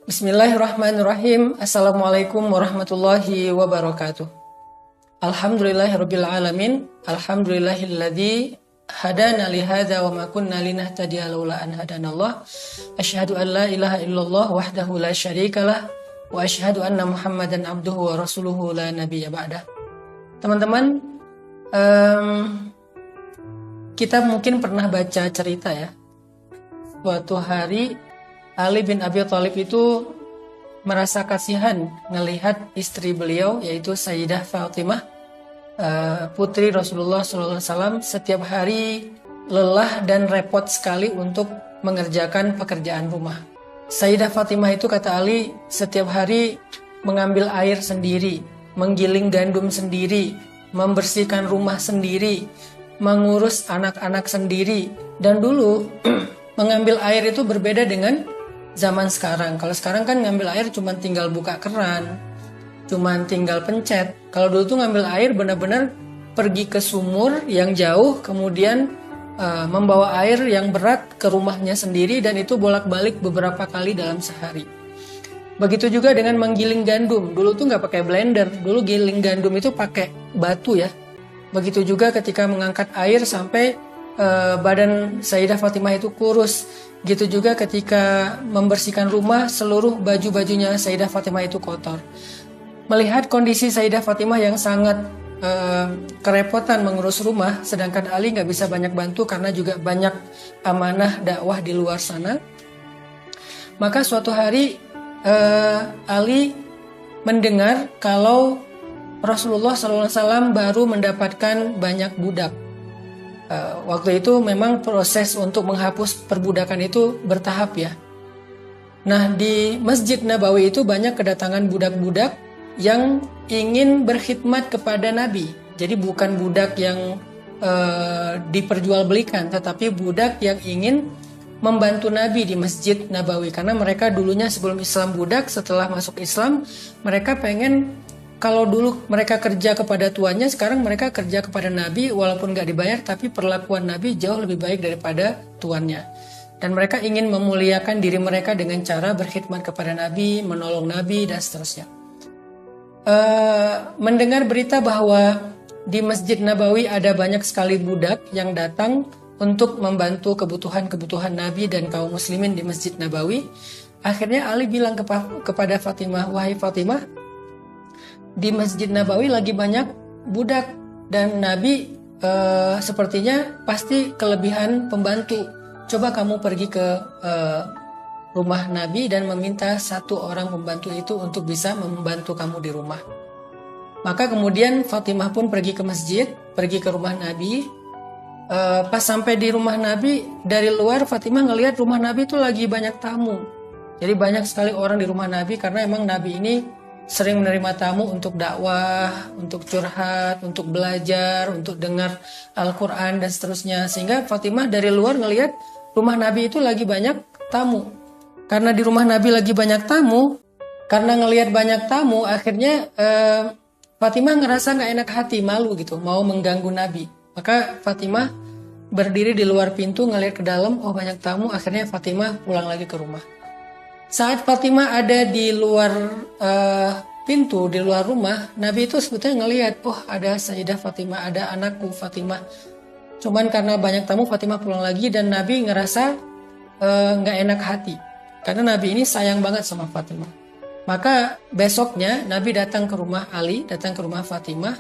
Bismillahirrahmanirrahim. Assalamualaikum warahmatullahi wabarakatuh. Alhamdulillahirabbil alamin. Alhamdulillahilladzi hadana li hadza wa ma kunna linahtadiya laula an hadanallah. Asyhadu an la ilaha illallah wahdahu la syarikalah wa asyhadu anna Muhammadan abduhu wa rasuluhu la nabiyya ba'dah. Teman-teman, kita mungkin pernah baca cerita ya. Suatu hari Ali bin Abi Thalib itu merasa kasihan melihat istri beliau yaitu Sayyidah Fatimah, putri Rasulullah SAW, setiap hari lelah dan repot sekali untuk mengerjakan pekerjaan rumah. Sayyidah Fatimah itu, kata Ali, setiap hari mengambil air sendiri, menggiling gandum sendiri, membersihkan rumah sendiri, mengurus anak-anak sendiri. Dan dulu mengambil air itu berbeda dengan zaman sekarang. Kalau sekarang kan ngambil air cuma tinggal buka keran, cuma tinggal pencet. Kalau dulu tuh ngambil air benar-benar pergi ke sumur yang jauh, kemudian membawa air yang berat ke rumahnya sendiri, dan itu bolak-balik beberapa kali dalam sehari. Begitu juga dengan menggiling gandum. Dulu tuh nggak pakai blender, dulu giling gandum itu pakai batu ya. Begitu juga ketika mengangkat air sampai badan Sayyidah Fatimah itu kurus. Gitu juga ketika membersihkan rumah, seluruh baju-bajunya Sayyidah Fatimah itu kotor. Melihat kondisi Sayyidah Fatimah yang sangat kerepotan mengurus rumah, sedangkan Ali nggak bisa banyak bantu karena juga banyak amanah dakwah di luar sana. Maka suatu hari Ali mendengar kalau Rasulullah SAW baru mendapatkan banyak budak. Waktu itu memang proses untuk menghapus perbudakan itu bertahap ya. Nah, di Masjid Nabawi itu banyak kedatangan budak-budak yang ingin berkhidmat kepada Nabi. Jadi bukan budak yang diperjualbelikan, tetapi budak yang ingin membantu Nabi di Masjid Nabawi. Karena mereka dulunya sebelum Islam budak, setelah masuk Islam mereka pengen, kalau dulu mereka kerja kepada tuannya, sekarang mereka kerja kepada Nabi walaupun gak dibayar, tapi perlakuan Nabi jauh lebih baik daripada tuannya. Dan mereka ingin memuliakan diri mereka dengan cara berkhidmat kepada Nabi, menolong Nabi, dan seterusnya. Mendengar berita bahwa di Masjid Nabawi ada banyak sekali budak yang datang untuk membantu kebutuhan-kebutuhan Nabi dan kaum muslimin di Masjid Nabawi, akhirnya Ali bilang kepada Fatimah, "Wahai Fatimah, di Masjid Nabawi lagi banyak budak dan Nabi sepertinya pasti kelebihan pembantu. Coba kamu pergi ke rumah Nabi dan meminta satu orang pembantu itu untuk bisa membantu kamu di rumah." Maka kemudian Fatimah pun pergi ke masjid, pergi ke rumah Nabi. Pas sampai di rumah Nabi, dari luar Fatimah ngelihat rumah Nabi itu lagi banyak tamu. Jadi banyak sekali orang di rumah Nabi karena emang Nabi ini sering menerima tamu untuk dakwah, untuk curhat, untuk belajar, untuk dengar Al-Quran dan seterusnya. Sehingga Fatimah dari luar ngelihat rumah Nabi itu lagi banyak tamu. Karena di rumah Nabi lagi banyak tamu, karena ngelihat banyak tamu, akhirnya Fatimah ngerasa gak enak hati, malu gitu, mau mengganggu Nabi. Maka Fatimah berdiri di luar pintu ngelihat ke dalam, oh banyak tamu, akhirnya Fatimah pulang lagi ke rumah. Saat Fatimah ada di luar pintu, di luar rumah, Nabi itu sebetulnya ngelihat, oh ada Sayyidah Fatimah, ada anakku Fatimah. Cuman karena banyak tamu, Fatimah pulang lagi, dan Nabi ngerasa nggak enak hati. Karena Nabi ini sayang banget sama Fatimah. Maka besoknya Nabi datang ke rumah Ali, datang ke rumah Fatimah.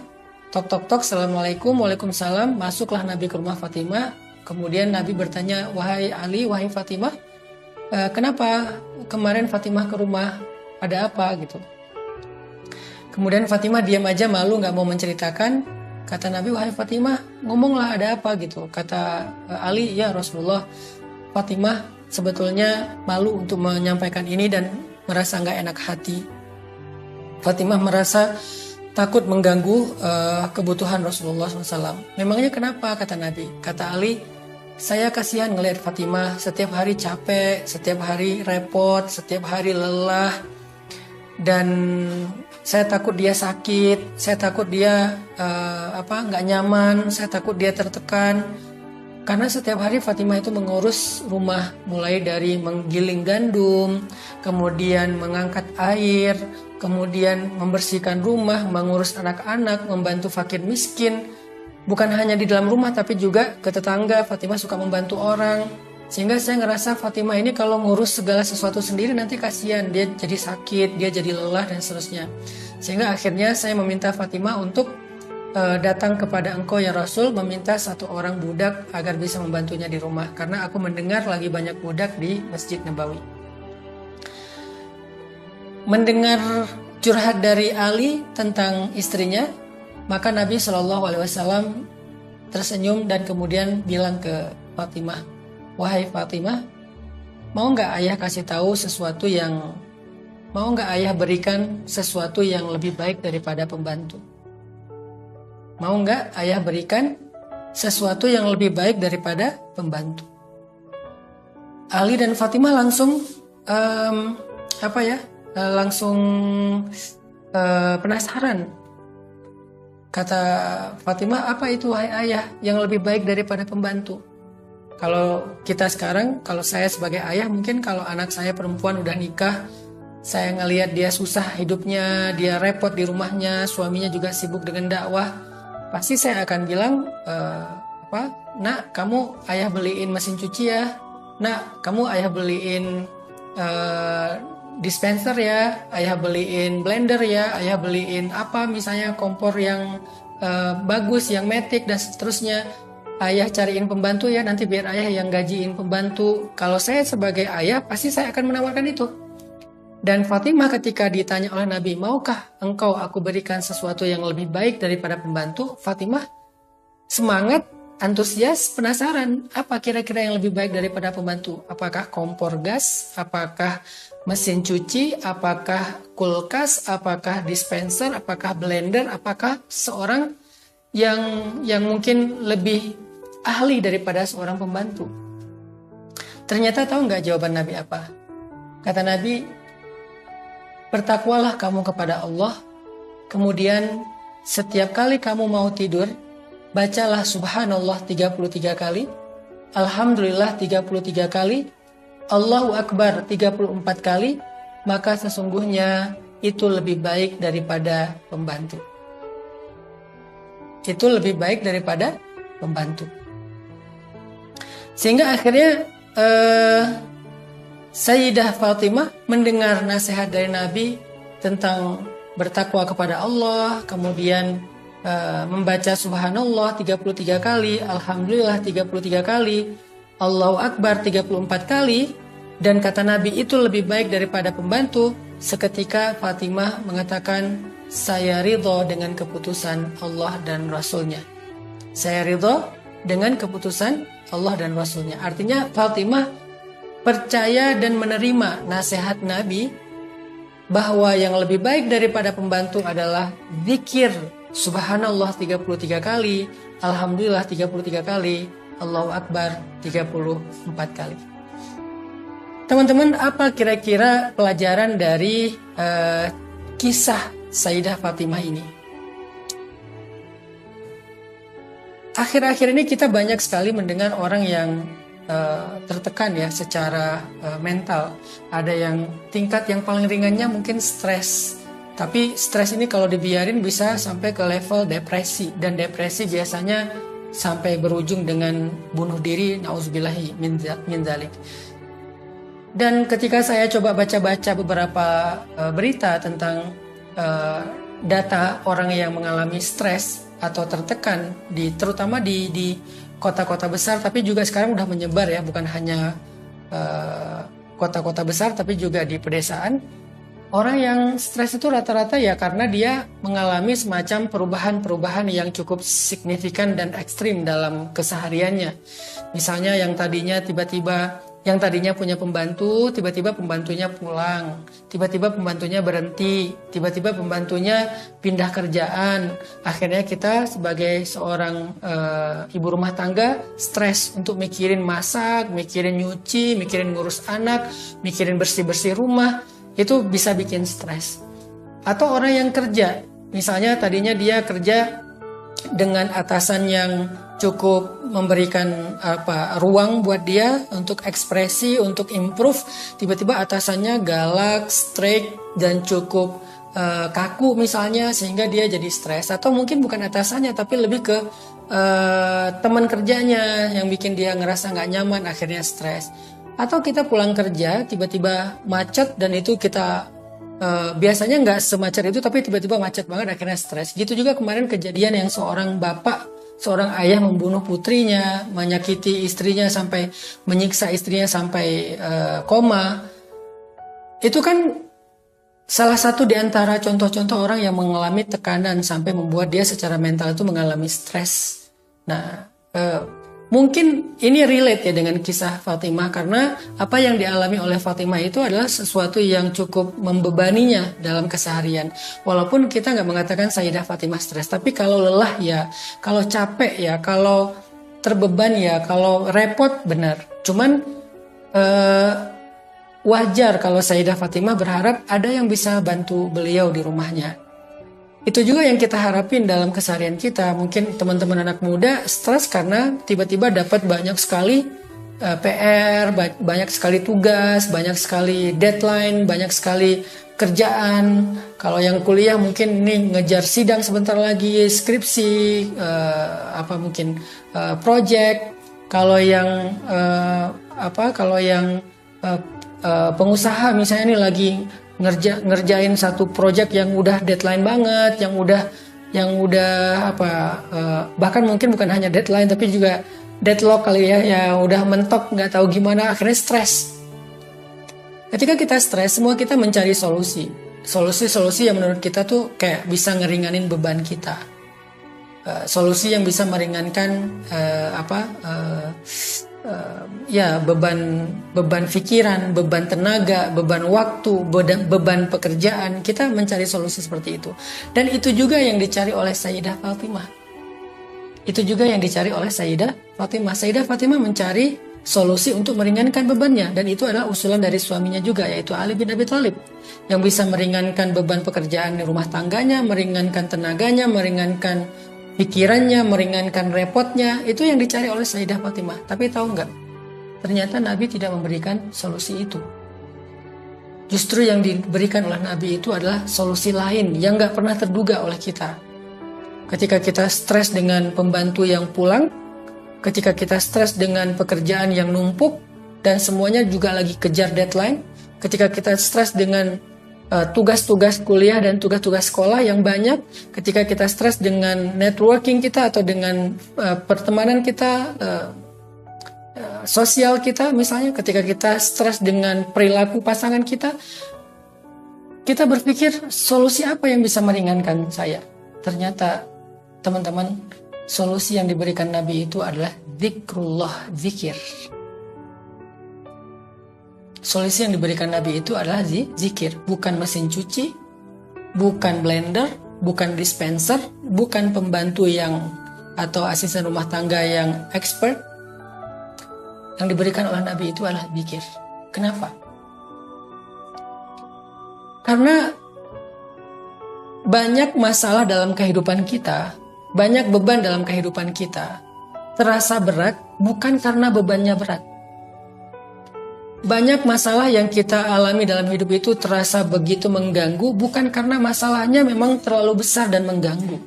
Tok-tok-tok, Assalamualaikum, Waalaikumsalam. Masuklah Nabi ke rumah Fatimah. Kemudian Nabi bertanya, wahai Ali, wahai Fatimah, kenapa kemarin Fatimah ke rumah, ada apa gitu. Kemudian Fatimah diam aja, malu gak mau menceritakan. Kata Nabi, wahai Fatimah, ngomonglah ada apa gitu. Kata Ali, ya Rasulullah, Fatimah sebetulnya malu untuk menyampaikan ini dan merasa gak enak hati. Fatimah merasa takut mengganggu kebutuhan Rasulullah SAW. Memangnya kenapa, kata Nabi. Kata Ali, saya kasihan ngelihat Fatimah setiap hari capek, setiap hari repot, setiap hari lelah. Dan saya takut dia sakit, saya takut dia nggak nyaman, saya takut dia tertekan. Karena setiap hari Fatimah itu mengurus rumah, mulai dari menggiling gandum, kemudian mengangkat air, kemudian membersihkan rumah, mengurus anak-anak, membantu fakir miskin. Bukan hanya di dalam rumah tapi juga ke tetangga. Fatimah suka membantu orang. Sehingga saya ngerasa Fatimah ini kalau ngurus segala sesuatu sendiri nanti kasihan, dia jadi sakit, dia jadi lelah dan seterusnya. Sehingga akhirnya saya meminta Fatimah untuk datang kepada engkau ya Rasul, meminta satu orang budak agar bisa membantunya di rumah, karena aku mendengar lagi banyak budak di Masjid Nabawi. Mendengar curhat dari Ali tentang istrinya, maka Nabi SAW tersenyum dan kemudian bilang ke Fatimah, wahai Fatimah, mau nggak ayah kasih tahu sesuatu yang, mau nggak ayah berikan sesuatu yang lebih baik daripada pembantu? Mau nggak ayah berikan sesuatu yang lebih baik daripada pembantu? Ali dan Fatimah langsung penasaran. Kata Fatimah, apa itu wahai ayah yang lebih baik daripada pembantu? Kalau kita sekarang, kalau saya sebagai ayah, mungkin kalau anak saya perempuan udah nikah, saya ngelihat dia susah hidupnya, dia repot di rumahnya, suaminya juga sibuk dengan dakwah, pasti saya akan bilang, nak, kamu ayah beliin mesin cuci ya, nak, kamu ayah beliin dispenser ya, ayah beliin blender ya, ayah beliin apa misalnya kompor yang bagus, yang matic dan seterusnya. Ayah cariin pembantu ya, nanti biar ayah yang gajiin pembantu. Kalau saya sebagai ayah pasti saya akan menawarkan itu. Dan Fatimah ketika ditanya oleh Nabi, maukah engkau aku berikan sesuatu yang lebih baik daripada pembantu? Fatimah semangat, antusias, penasaran, apa kira-kira yang lebih baik daripada pembantu? Apakah kompor gas? Apakah mesin cuci? Apakah kulkas? Apakah dispenser? Apakah blender? Apakah seorang yang mungkin lebih ahli daripada seorang pembantu? Ternyata tahu nggak jawaban Nabi apa? Kata Nabi, bertakwalah kamu kepada Allah, kemudian setiap kali kamu mau tidur, bacalah subhanallah 33 kali, alhamdulillah 33 kali, Allahu Akbar 34 kali, maka sesungguhnya itu lebih baik daripada pembantu. Itu lebih baik daripada pembantu. Sehingga akhirnya Sayyidah Fatimah mendengar nasihat dari Nabi tentang bertakwa kepada Allah, kemudian membaca subhanallah 33 kali, alhamdulillah 33 kali, Allahu Akbar 34 kali, dan kata Nabi itu lebih baik daripada pembantu. Seketika Fatimah mengatakan, saya ridho dengan keputusan Allah dan Rasulnya. Saya ridho dengan keputusan Allah dan Rasulnya. Artinya Fatimah percaya dan menerima nasihat Nabi bahwa yang lebih baik daripada pembantu adalah zikir subhanallah 33 kali, alhamdulillah 33 kali, Allahu Akbar 34 kali. Teman-teman, apa kira-kira pelajaran dari kisah Sayyidah Fatimah ini? Akhir-akhir ini kita banyak sekali mendengar orang yang tertekan ya secara mental. Ada yang tingkat yang paling ringannya mungkin stres. Tapi stres ini kalau dibiarin bisa sampai ke level depresi. Dan depresi biasanya sampai berujung dengan bunuh diri, na'udzubillahi min dzalik. Dan ketika saya coba baca-baca beberapa berita tentang data orang yang mengalami stres atau tertekan, terutama di kota-kota besar, tapi juga sekarang udah menyebar ya, bukan hanya kota-kota besar, tapi juga di pedesaan. Orang yang stres itu rata-rata ya karena dia mengalami semacam perubahan-perubahan yang cukup signifikan dan ekstrim dalam kesehariannya. Misalnya yang tadinya punya pembantu, tiba-tiba pembantunya pulang, tiba-tiba pembantunya berhenti, tiba-tiba pembantunya pindah kerjaan. Akhirnya kita sebagai seorang ibu rumah tangga stres untuk mikirin masak, mikirin nyuci, mikirin ngurus anak, mikirin bersih-bersih rumah. Itu bisa bikin stres. Atau orang yang kerja, misalnya tadinya dia kerja dengan atasan yang cukup memberikan ruang buat dia untuk ekspresi, untuk improve, tiba-tiba atasannya galak, strict, dan cukup kaku misalnya, sehingga dia jadi stres. Atau mungkin bukan atasannya, tapi lebih ke teman kerjanya yang bikin dia ngerasa nggak nyaman, akhirnya stres. Atau kita pulang kerja tiba-tiba macet, dan itu kita biasanya nggak semacet itu, tapi tiba-tiba macet banget, akhirnya stres. Gitu juga kemarin kejadian yang seorang ayah membunuh putrinya, menyakiti istrinya sampai menyiksa istrinya sampai koma. Itu kan salah satu di antara contoh-contoh orang yang mengalami tekanan sampai membuat dia secara mental itu mengalami stres. Nah, mungkin ini relate ya dengan kisah Fatimah, karena apa yang dialami oleh Fatimah itu adalah sesuatu yang cukup membebaninya dalam keseharian. Walaupun kita nggak mengatakan Sayyidah Fatimah stres, tapi kalau lelah ya, kalau capek ya, kalau terbeban ya, kalau repot benar. Cuman wajar kalau Sayyidah Fatimah berharap ada yang bisa bantu beliau di rumahnya. Itu juga yang kita harapin dalam keseharian kita. Mungkin teman-teman anak muda stres karena tiba-tiba dapat banyak sekali PR, banyak sekali tugas, banyak sekali deadline, banyak sekali kerjaan. Kalau yang kuliah mungkin ini ngejar sidang sebentar lagi, skripsi, project. Kalau yang pengusaha misalnya ini lagi ngerjain satu project yang udah deadline banget, bahkan mungkin bukan hanya deadline tapi juga deadlock kali ya, yang udah mentok nggak tahu gimana, akhirnya stres. Ketika kita stres, semua kita mencari solusi yang menurut kita tuh kayak bisa ngeringanin beban kita, solusi yang bisa meringankan beban pikiran, beban tenaga, beban waktu, beban pekerjaan. Kita mencari solusi seperti itu. Dan itu juga yang dicari oleh Sayyidah Fatimah. Sayyidah Fatimah mencari solusi untuk meringankan bebannya, dan itu adalah usulan dari suaminya juga, yaitu Ali bin Abi Thalib, yang bisa meringankan beban pekerjaan di rumah tangganya, meringankan tenaganya, meringankan pikirannya, meringankan repotnya. Itu yang dicari oleh Sayyidah Fatimah. Tapi tahu nggak? Ternyata Nabi tidak memberikan solusi itu. Justru yang diberikan oleh Nabi itu adalah solusi lain yang nggak pernah terduga oleh kita. Ketika kita stres dengan pembantu yang pulang, ketika kita stres dengan pekerjaan yang numpuk dan semuanya juga lagi kejar deadline, ketika kita stres dengan tugas-tugas kuliah dan tugas-tugas sekolah yang banyak, ketika kita stres dengan networking kita atau dengan pertemanan kita, sosial kita misalnya, ketika kita stres dengan perilaku pasangan kita berpikir solusi apa yang bisa meringankan saya. Ternyata teman-teman, solusi yang diberikan Nabi itu adalah zikrullah, zikir. Solusi yang diberikan Nabi itu adalah zikir, bukan mesin cuci, bukan blender, bukan dispenser, bukan pembantu atau asisten rumah tangga yang expert. Yang diberikan oleh Nabi itu adalah zikir. Kenapa? Karena banyak masalah dalam kehidupan kita, banyak beban dalam kehidupan kita terasa berat bukan karena bebannya berat. Banyak masalah yang kita alami dalam hidup itu terasa begitu mengganggu bukan karena masalahnya memang terlalu besar dan mengganggu.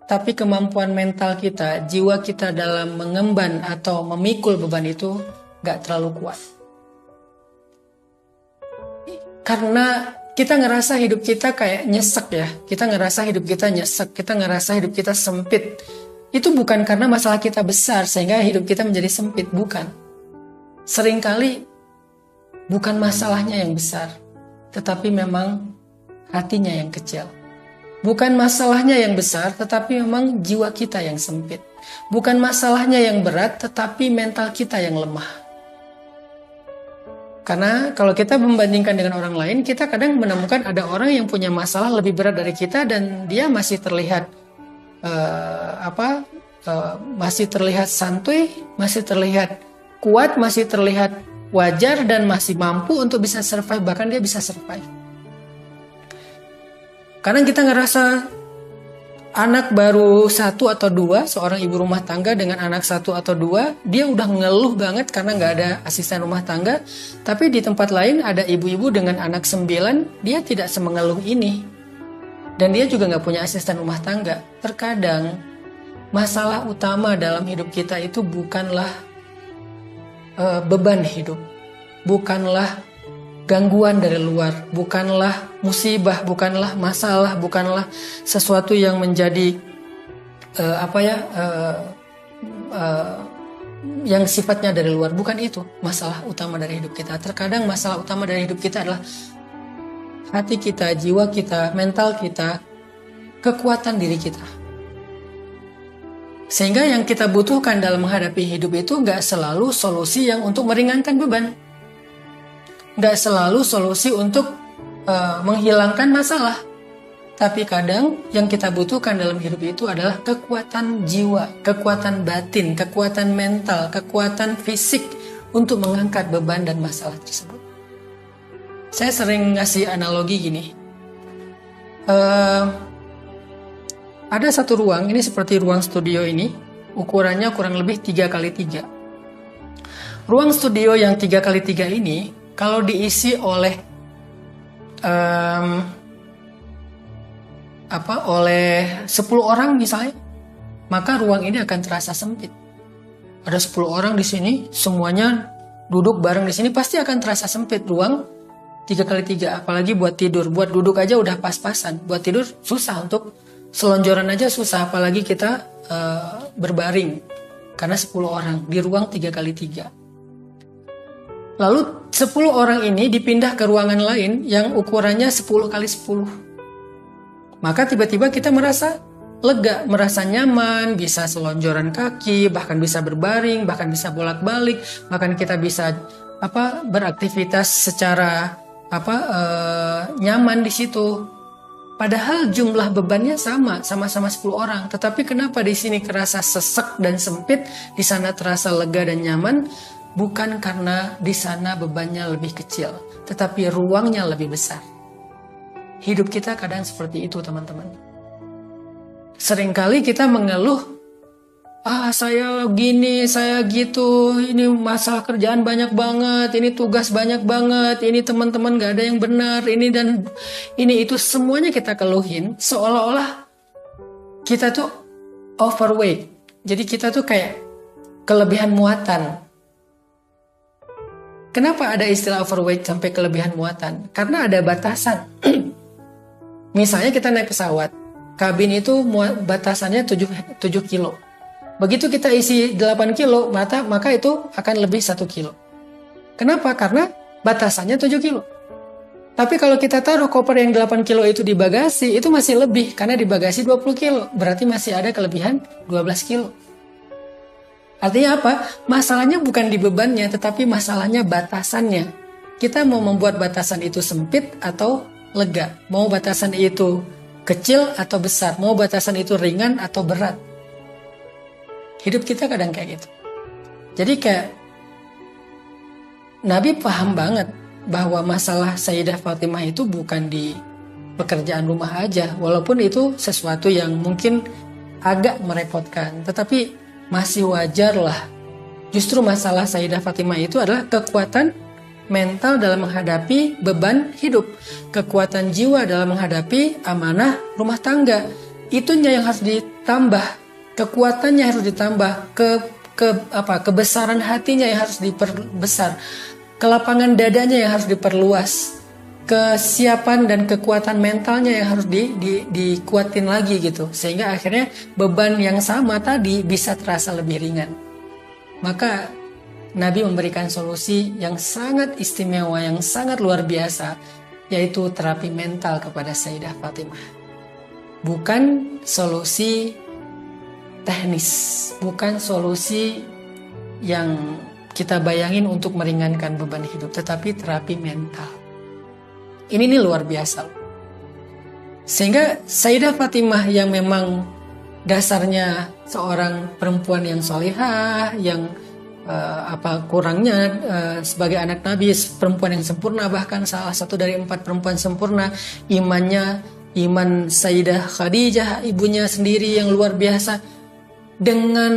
Tapi kemampuan mental kita, jiwa kita dalam mengemban atau memikul beban itu gak terlalu kuat. Karena kita ngerasa hidup kita kayak nyesek ya. Kita ngerasa hidup kita nyesek, kita ngerasa hidup kita sempit. Itu bukan karena masalah kita besar sehingga hidup kita menjadi sempit, bukan. Seringkali bukan masalahnya yang besar, tetapi memang hatinya yang kecil. Bukan masalahnya yang besar, tetapi memang jiwa kita yang sempit. Bukan masalahnya yang berat, tetapi mental kita yang lemah. Karena kalau kita membandingkan dengan orang lain, kita kadang menemukan ada orang yang punya masalah lebih berat dari kita dan dia masih terlihat masih terlihat santuy, masih terlihat kuat, masih terlihat wajar dan masih mampu untuk bisa survive, bahkan dia bisa survive. Karena kita ngerasa anak baru 1 atau 2, seorang ibu rumah tangga dengan anak 1 atau 2, dia udah ngeluh banget karena nggak ada asisten rumah tangga. Tapi di tempat lain ada ibu-ibu dengan anak 9, dia tidak semengeluh ini. Dan dia juga nggak punya asisten rumah tangga. Terkadang masalah utama dalam hidup kita itu bukanlah beban hidup, bukanlah gangguan dari luar, bukanlah musibah, bukanlah masalah, bukanlah sesuatu yang menjadi yang sifatnya dari luar. Bukan itu masalah utama dari hidup kita. Terkadang masalah utama dari hidup kita adalah hati kita, jiwa kita, mental kita, kekuatan diri kita. Sehingga yang kita butuhkan dalam menghadapi hidup itu gak selalu solusi yang untuk meringankan beban. Gak selalu solusi untuk menghilangkan masalah. Tapi kadang yang kita butuhkan dalam hidup itu adalah kekuatan jiwa, kekuatan batin, kekuatan mental, kekuatan fisik untuk mengangkat beban dan masalah tersebut. Saya sering ngasih analogi gini. Ada satu ruang, ini seperti ruang studio ini, ukurannya kurang lebih 3x3. Ruang studio yang 3x3 ini, kalau diisi oleh oleh 10 orang misalnya, maka ruang ini akan terasa sempit. Ada 10 orang di sini, semuanya duduk bareng di sini, pasti akan terasa sempit ruang 3x3. Apalagi buat tidur, buat duduk aja udah pas-pasan. Buat tidur susah, untuk selonjoran aja susah, apalagi kita berbaring. Karena 10 orang di ruang 3x3. Lalu 10 orang ini dipindah ke ruangan lain yang ukurannya 10x10. Maka tiba-tiba kita merasa lega, merasa nyaman, bisa selonjoran kaki, bahkan bisa berbaring, bahkan bisa bolak-balik, bahkan kita bisa beraktivitas secara nyaman di situ. Padahal jumlah bebannya sama-sama 10 orang. Tetapi kenapa di sini terasa sesek dan sempit, di sana terasa lega dan nyaman? Bukan karena di sana bebannya lebih kecil, tetapi ruangnya lebih besar. Hidup kita kadang seperti itu, teman-teman. Seringkali kita mengeluh, saya gini, saya gitu, ini masalah kerjaan banyak banget, ini tugas banyak banget, ini teman-teman gak ada yang benar, ini dan ini itu, semuanya kita keluhin, seolah-olah kita tuh overweight. Jadi kita tuh kayak kelebihan muatan. Kenapa ada istilah overweight sampai kelebihan muatan? Karena ada batasan. Misalnya kita naik pesawat, kabin itu batasannya 7 kilo. Begitu kita isi 8 kilo, maka itu akan lebih 1 kilo. Kenapa? Karena batasannya 7 kilo. Tapi kalau kita taruh koper yang 8 kilo itu di bagasi, itu masih lebih. Karena di bagasi 20 kilo. Berarti masih ada kelebihan 12 kilo. Artinya apa? Masalahnya bukan di bebannya, tetapi masalahnya batasannya. Kita mau membuat batasan itu sempit atau lega. Mau batasan itu kecil atau besar. Mau batasan itu ringan atau berat. Hidup kita kadang kayak gitu. Jadi kayak Nabi paham banget bahwa masalah Sayyidah Fatimah itu bukan di pekerjaan rumah aja. Walaupun itu sesuatu yang mungkin agak merepotkan. Tetapi masih wajar lah. Justru masalah Sayyidah Fatimah itu adalah kekuatan mental dalam menghadapi beban hidup, kekuatan jiwa dalam menghadapi amanah rumah tangga. Itunya yang harus ditambah, kekuatannya harus ditambah, kebesaran hatinya yang harus diperbesar, kelapangan dadanya yang harus diperluas, kesiapan dan kekuatan mentalnya yang harus dikuatin lagi gitu. Sehingga akhirnya beban yang sama tadi bisa terasa lebih ringan. Maka Nabi memberikan solusi yang sangat istimewa, yang sangat luar biasa, yaitu terapi mental kepada Sayyidah Fatimah. Bukan solusi teknis, bukan solusi yang kita bayangin untuk meringankan beban hidup, tetapi terapi mental. Ini luar biasa. Sehingga Sayyidah Fatimah yang memang dasarnya seorang perempuan yang solihah, yang kurangnya sebagai anak Nabi, perempuan yang sempurna, bahkan salah satu dari 4 perempuan sempurna, imannya iman Sayyidah Khadijah, ibunya sendiri yang luar biasa, dengan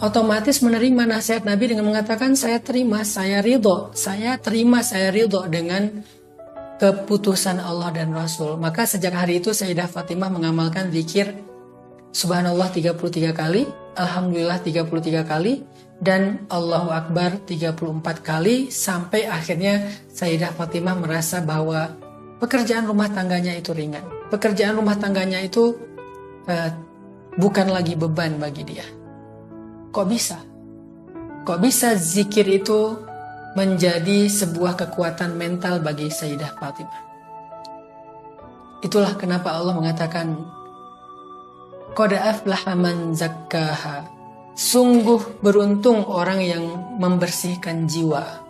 otomatis menerima nasihat Nabi dengan mengatakan saya terima, saya ridho, saya terima, saya ridho dengan keputusan Allah dan Rasul. Maka sejak hari itu Sayyidah Fatimah mengamalkan zikir Subhanallah 33 kali, Alhamdulillah 33 kali, dan Allahu Akbar 34 kali, sampai akhirnya Sayyidah Fatimah merasa bahwa pekerjaan rumah tangganya itu ringan. Pekerjaan rumah tangganya itu bukan lagi beban bagi dia. Kok bisa? Kok bisa zikir itu menjadi sebuah kekuatan mental bagi Sayyidah Fatimah? Itulah kenapa Allah mengatakan Qad aflaha man zakkaha. Sungguh beruntung orang yang membersihkan jiwa.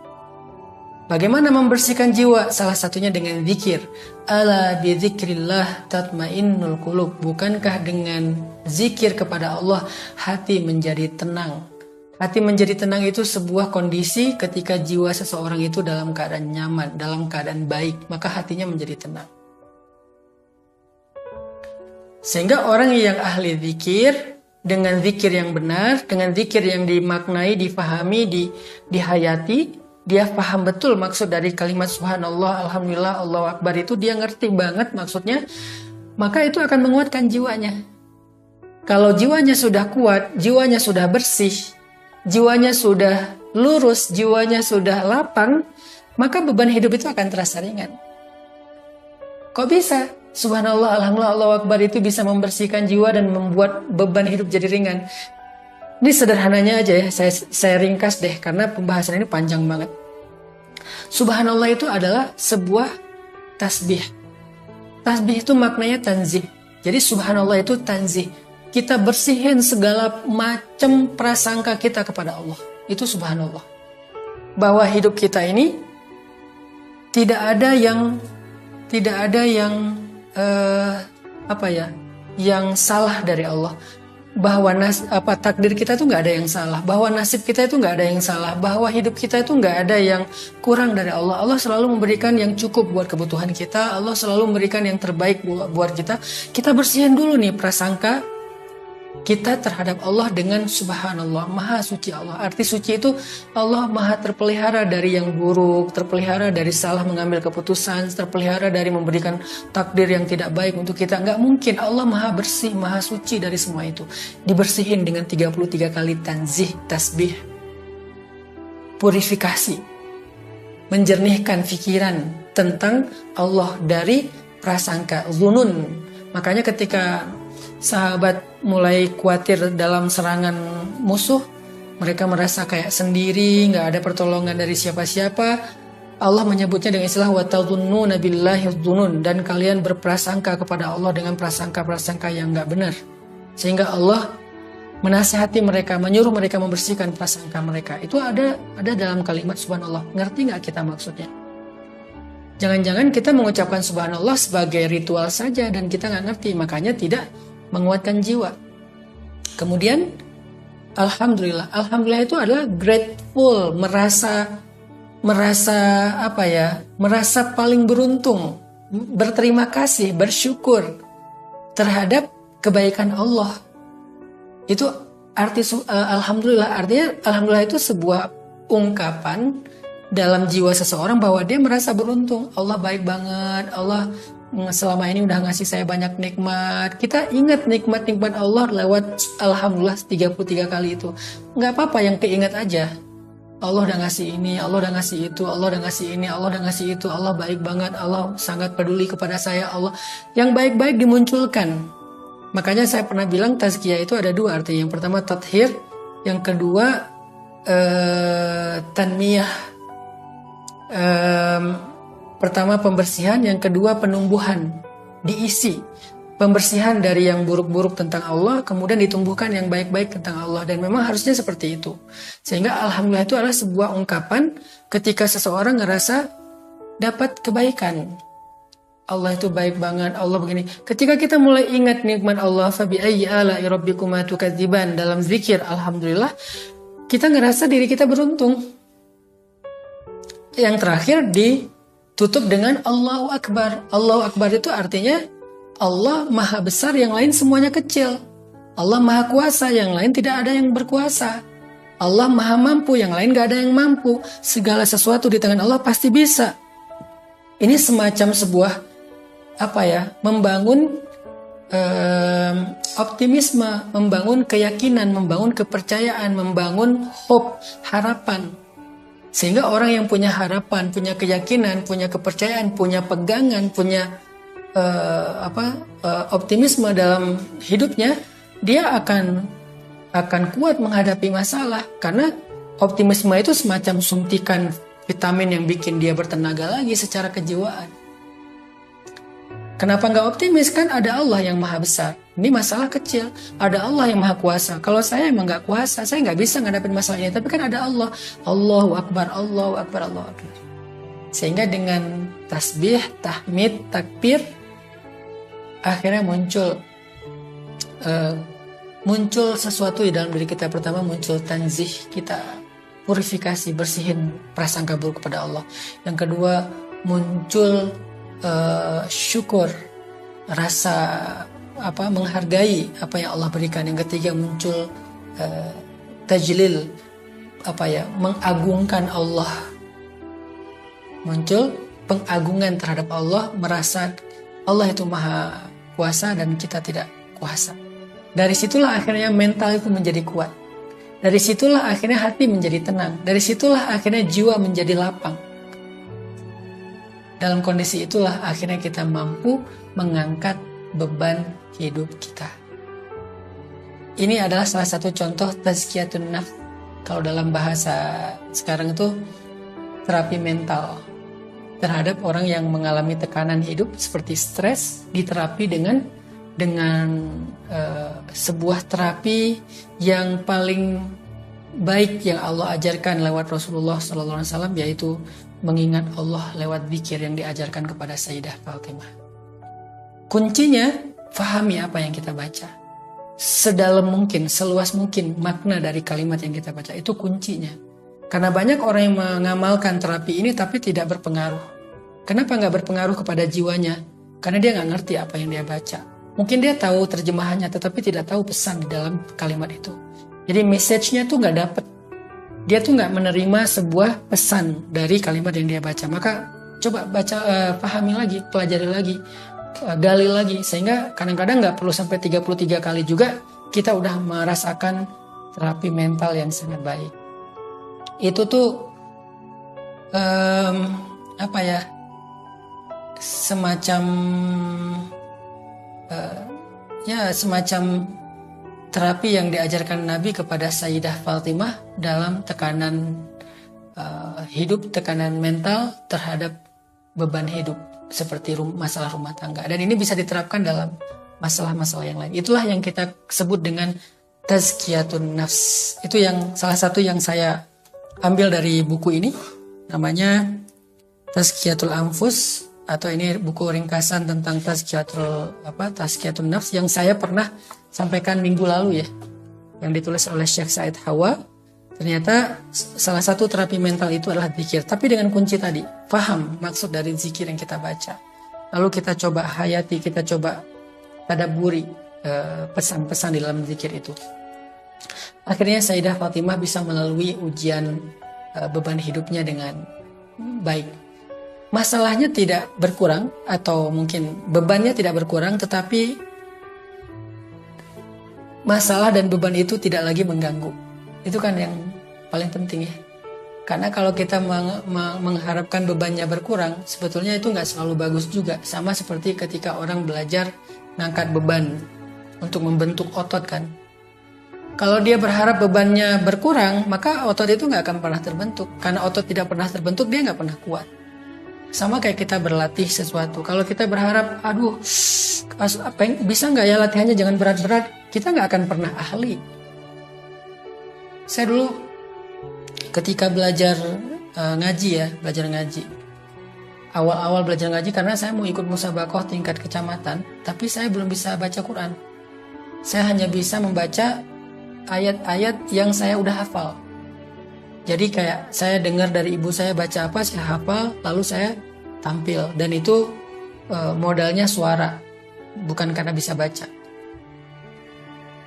Bagaimana membersihkan jiwa? Salah satunya dengan zikir. Ala bidzikrillah tatmainnul qulub. Bukankah dengan zikir kepada Allah hati menjadi tenang? Hati menjadi tenang itu sebuah kondisi ketika jiwa seseorang itu dalam keadaan nyaman, dalam keadaan baik, maka hatinya menjadi tenang. Sehingga orang yang ahli zikir, dengan zikir yang benar, dengan zikir yang dimaknai, difahami, dihayati, dia paham betul maksud dari kalimat subhanallah, alhamdulillah, Allahu Akbar itu, dia ngerti banget maksudnya, maka itu akan menguatkan jiwanya. Kalau jiwanya sudah kuat, jiwanya sudah bersih, jiwanya sudah lurus, jiwanya sudah lapang, maka beban hidup itu akan terasa ringan. Kok bisa? Subhanallah, alhamdulillah, Allahu Akbar itu bisa membersihkan jiwa dan membuat beban hidup jadi ringan. Ini sederhananya aja ya, saya ringkas deh karena pembahasan ini panjang banget. Subhanallah itu adalah sebuah tasbih. Tasbih itu maknanya tanzih. Jadi subhanallah itu tanzih. Kita bersihin segala macam prasangka kita kepada Allah. Itu subhanallah. Bahwa hidup kita ini tidak ada yang yang salah dari Allah. Bahwa takdir kita itu nggak ada yang salah, bahwa nasib kita itu nggak ada yang salah, bahwa hidup kita itu nggak ada yang kurang dari Allah. Allah selalu memberikan yang cukup buat kebutuhan kita, Allah selalu memberikan yang terbaik buat kita. Kita bersihin dulu nih prasangka kita terhadap Allah dengan subhanallah, maha suci Allah. Arti suci itu Allah maha terpelihara dari yang buruk, terpelihara dari salah mengambil keputusan, terpelihara dari memberikan takdir yang tidak baik untuk kita. Nggak mungkin, Allah maha bersih, maha suci dari semua itu. Dibersihin dengan 33 kali tanzih, tasbih, purifikasi, menjernihkan pikiran tentang Allah dari prasangka, zunun. Makanya ketika sahabat mulai khawatir dalam serangan musuh, mereka merasa kayak sendiri, nggak ada pertolongan dari siapa-siapa. Allah menyebutnya dengan istilah watadhunnuna billahi dzunun, dan kalian berprasangka kepada Allah dengan prasangka-prasangka yang nggak benar. Sehingga Allah menasihati mereka, menyuruh mereka membersihkan prasangka mereka. Itu ada dalam kalimat subhanallah. Ngerti nggak kita maksudnya? Jangan-jangan kita mengucapkan subhanallah sebagai ritual saja dan kita nggak ngerti, makanya tidak menguatkan jiwa. Kemudian alhamdulillah itu adalah grateful, merasa paling beruntung, berterima kasih, bersyukur terhadap kebaikan Allah. Itu arti alhamdulillah. Artinya alhamdulillah itu sebuah ungkapan dalam jiwa seseorang bahwa dia merasa beruntung. Allah baik banget, Allah selama ini udah ngasih saya banyak nikmat. Kita ingat nikmat-nikmat Allah lewat alhamdulillah 33 kali itu. Nggak apa-apa yang keingat aja. Allah udah ngasih ini, Allah udah ngasih itu, Allah udah ngasih ini, Allah udah ngasih itu. Allah baik banget, Allah sangat peduli kepada saya. Allah yang baik-baik dimunculkan. Makanya saya pernah bilang tazkiyah itu ada dua arti. Yang pertama tathhir, yang kedua tanmiyah. Pertama pembersihan, yang kedua penumbuhan, diisi. Pembersihan dari yang buruk-buruk tentang Allah, kemudian ditumbuhkan yang baik-baik tentang Allah. Dan memang harusnya seperti itu. Sehingga alhamdulillah itu adalah sebuah ungkapan ketika seseorang ngerasa dapat kebaikan. Allah itu baik banget, Allah begini. Ketika kita mulai ingat nikmat Allah, fabi ayyi ala'i rabbikuma tukadziban, dalam zikir alhamdulillah, kita ngerasa diri kita beruntung. Yang terakhir ditutup dengan Allahu Akbar. Allahu Akbar itu artinya Allah maha besar, yang lain semuanya kecil. Allah maha kuasa, yang lain tidak ada yang berkuasa. Allah maha mampu, yang lain gak ada yang mampu. Segala sesuatu di tangan Allah pasti bisa. Ini semacam sebuah membangun optimisme, membangun keyakinan, membangun kepercayaan, membangun hope, harapan. Sehingga orang yang punya harapan, punya keyakinan, punya kepercayaan, punya pegangan, punya optimisme dalam hidupnya, dia akan kuat menghadapi masalah. Karena optimisme itu semacam suntikan vitamin yang bikin dia bertenaga lagi secara kejiwaan. Kenapa nggak optimis? Kan ada Allah yang maha besar. Ini masalah kecil. Ada Allah yang maha kuasa. Kalau saya emang nggak kuasa, saya nggak bisa ngadapin masalah ini. Tapi kan ada Allah. Allahu Akbar, Allahu Akbar, Allahu Akbar. Sehingga dengan tasbih, tahmid, takbir, akhirnya muncul sesuatu di dalam diri kita. Pertama muncul tanzih, kita purifikasi, bersihin prasangka buruk kepada Allah. Yang kedua muncul syukur, rasa menghargai apa yang Allah berikan. Yang ketiga muncul tajlil, mengagungkan Allah, muncul pengagungan terhadap Allah, merasa Allah itu maha kuasa dan kita tidak kuasa. Dari situlah akhirnya mental itu menjadi kuat. Dari situlah akhirnya hati menjadi tenang. Dari situlah akhirnya jiwa menjadi lapang. Dalam kondisi itulah akhirnya kita mampu mengangkat beban hidup kita. Ini adalah salah satu contoh tazkiyatun nafs. Kalau dalam bahasa sekarang itu terapi mental terhadap orang yang mengalami tekanan hidup seperti stres, diterapi dengan sebuah terapi yang paling baik yang Allah ajarkan lewat Rasulullah SAW, yaitu mengingat Allah lewat zikir yang diajarkan kepada Sayyidah Fatimah. Kuncinya, fahami apa yang kita baca. Sedalam mungkin, seluas mungkin makna dari kalimat yang kita baca. Itu kuncinya. Karena banyak orang yang mengamalkan terapi ini tapi tidak berpengaruh. Kenapa nggak berpengaruh kepada jiwanya? Karena dia nggak ngerti apa yang dia baca. Mungkin dia tahu terjemahannya tetapi tidak tahu pesan di dalam kalimat itu. Jadi message-nya tuh nggak dapet. Dia tuh nggak menerima sebuah pesan dari kalimat yang dia baca. Maka coba baca, pahami lagi, pelajari lagi, gali lagi. Sehingga kadang-kadang nggak perlu sampai 33 kali juga kita udah merasakan terapi mental yang sangat baik. Itu tuh semacam terapi yang diajarkan Nabi kepada Sayyidah Fatimah dalam tekanan hidup, tekanan mental terhadap beban hidup seperti masalah rumah tangga. Dan ini bisa diterapkan dalam masalah-masalah yang lain. Itulah yang kita sebut dengan tazkiyatun nafs. Itu yang salah satu yang saya ambil dari buku ini, namanya Tazkiyatul Anfus, atau ini buku ringkasan tentang tazkiyatun nafs yang saya pernah sampaikan minggu lalu ya, yang ditulis oleh Syekh Said Hawa. Ternyata salah satu terapi mental itu adalah zikir, tapi dengan kunci tadi, paham maksud dari zikir yang kita baca, lalu kita coba hayati, kita coba tadabburi pesan-pesan di dalam zikir itu. Akhirnya Sayyidah Fatimah bisa melalui ujian beban hidupnya dengan baik. Masalahnya tidak berkurang, atau mungkin bebannya tidak berkurang, tetapi masalah dan beban itu tidak lagi mengganggu. Itu kan yang paling penting ya. Karena kalau kita mengharapkan bebannya berkurang, sebetulnya itu nggak selalu bagus juga. Sama seperti ketika orang belajar ngangkat beban untuk membentuk otot kan. Kalau dia berharap bebannya berkurang, maka otot itu nggak akan pernah terbentuk. Karena otot tidak pernah terbentuk, dia nggak pernah kuat. Sama kayak kita berlatih sesuatu. Kalau kita berharap, bisa nggak ya latihannya jangan berat-berat, kita nggak akan pernah ahli. Saya dulu ketika belajar belajar ngaji. Awal-awal belajar ngaji karena saya mau ikut musabaqah tingkat kecamatan, tapi saya belum bisa baca Quran. Saya hanya bisa membaca ayat-ayat yang saya udah hafal. Jadi kayak saya dengar dari ibu saya baca apa, saya hafal, lalu saya tampil. Dan itu modalnya suara. bukan karena bisa baca.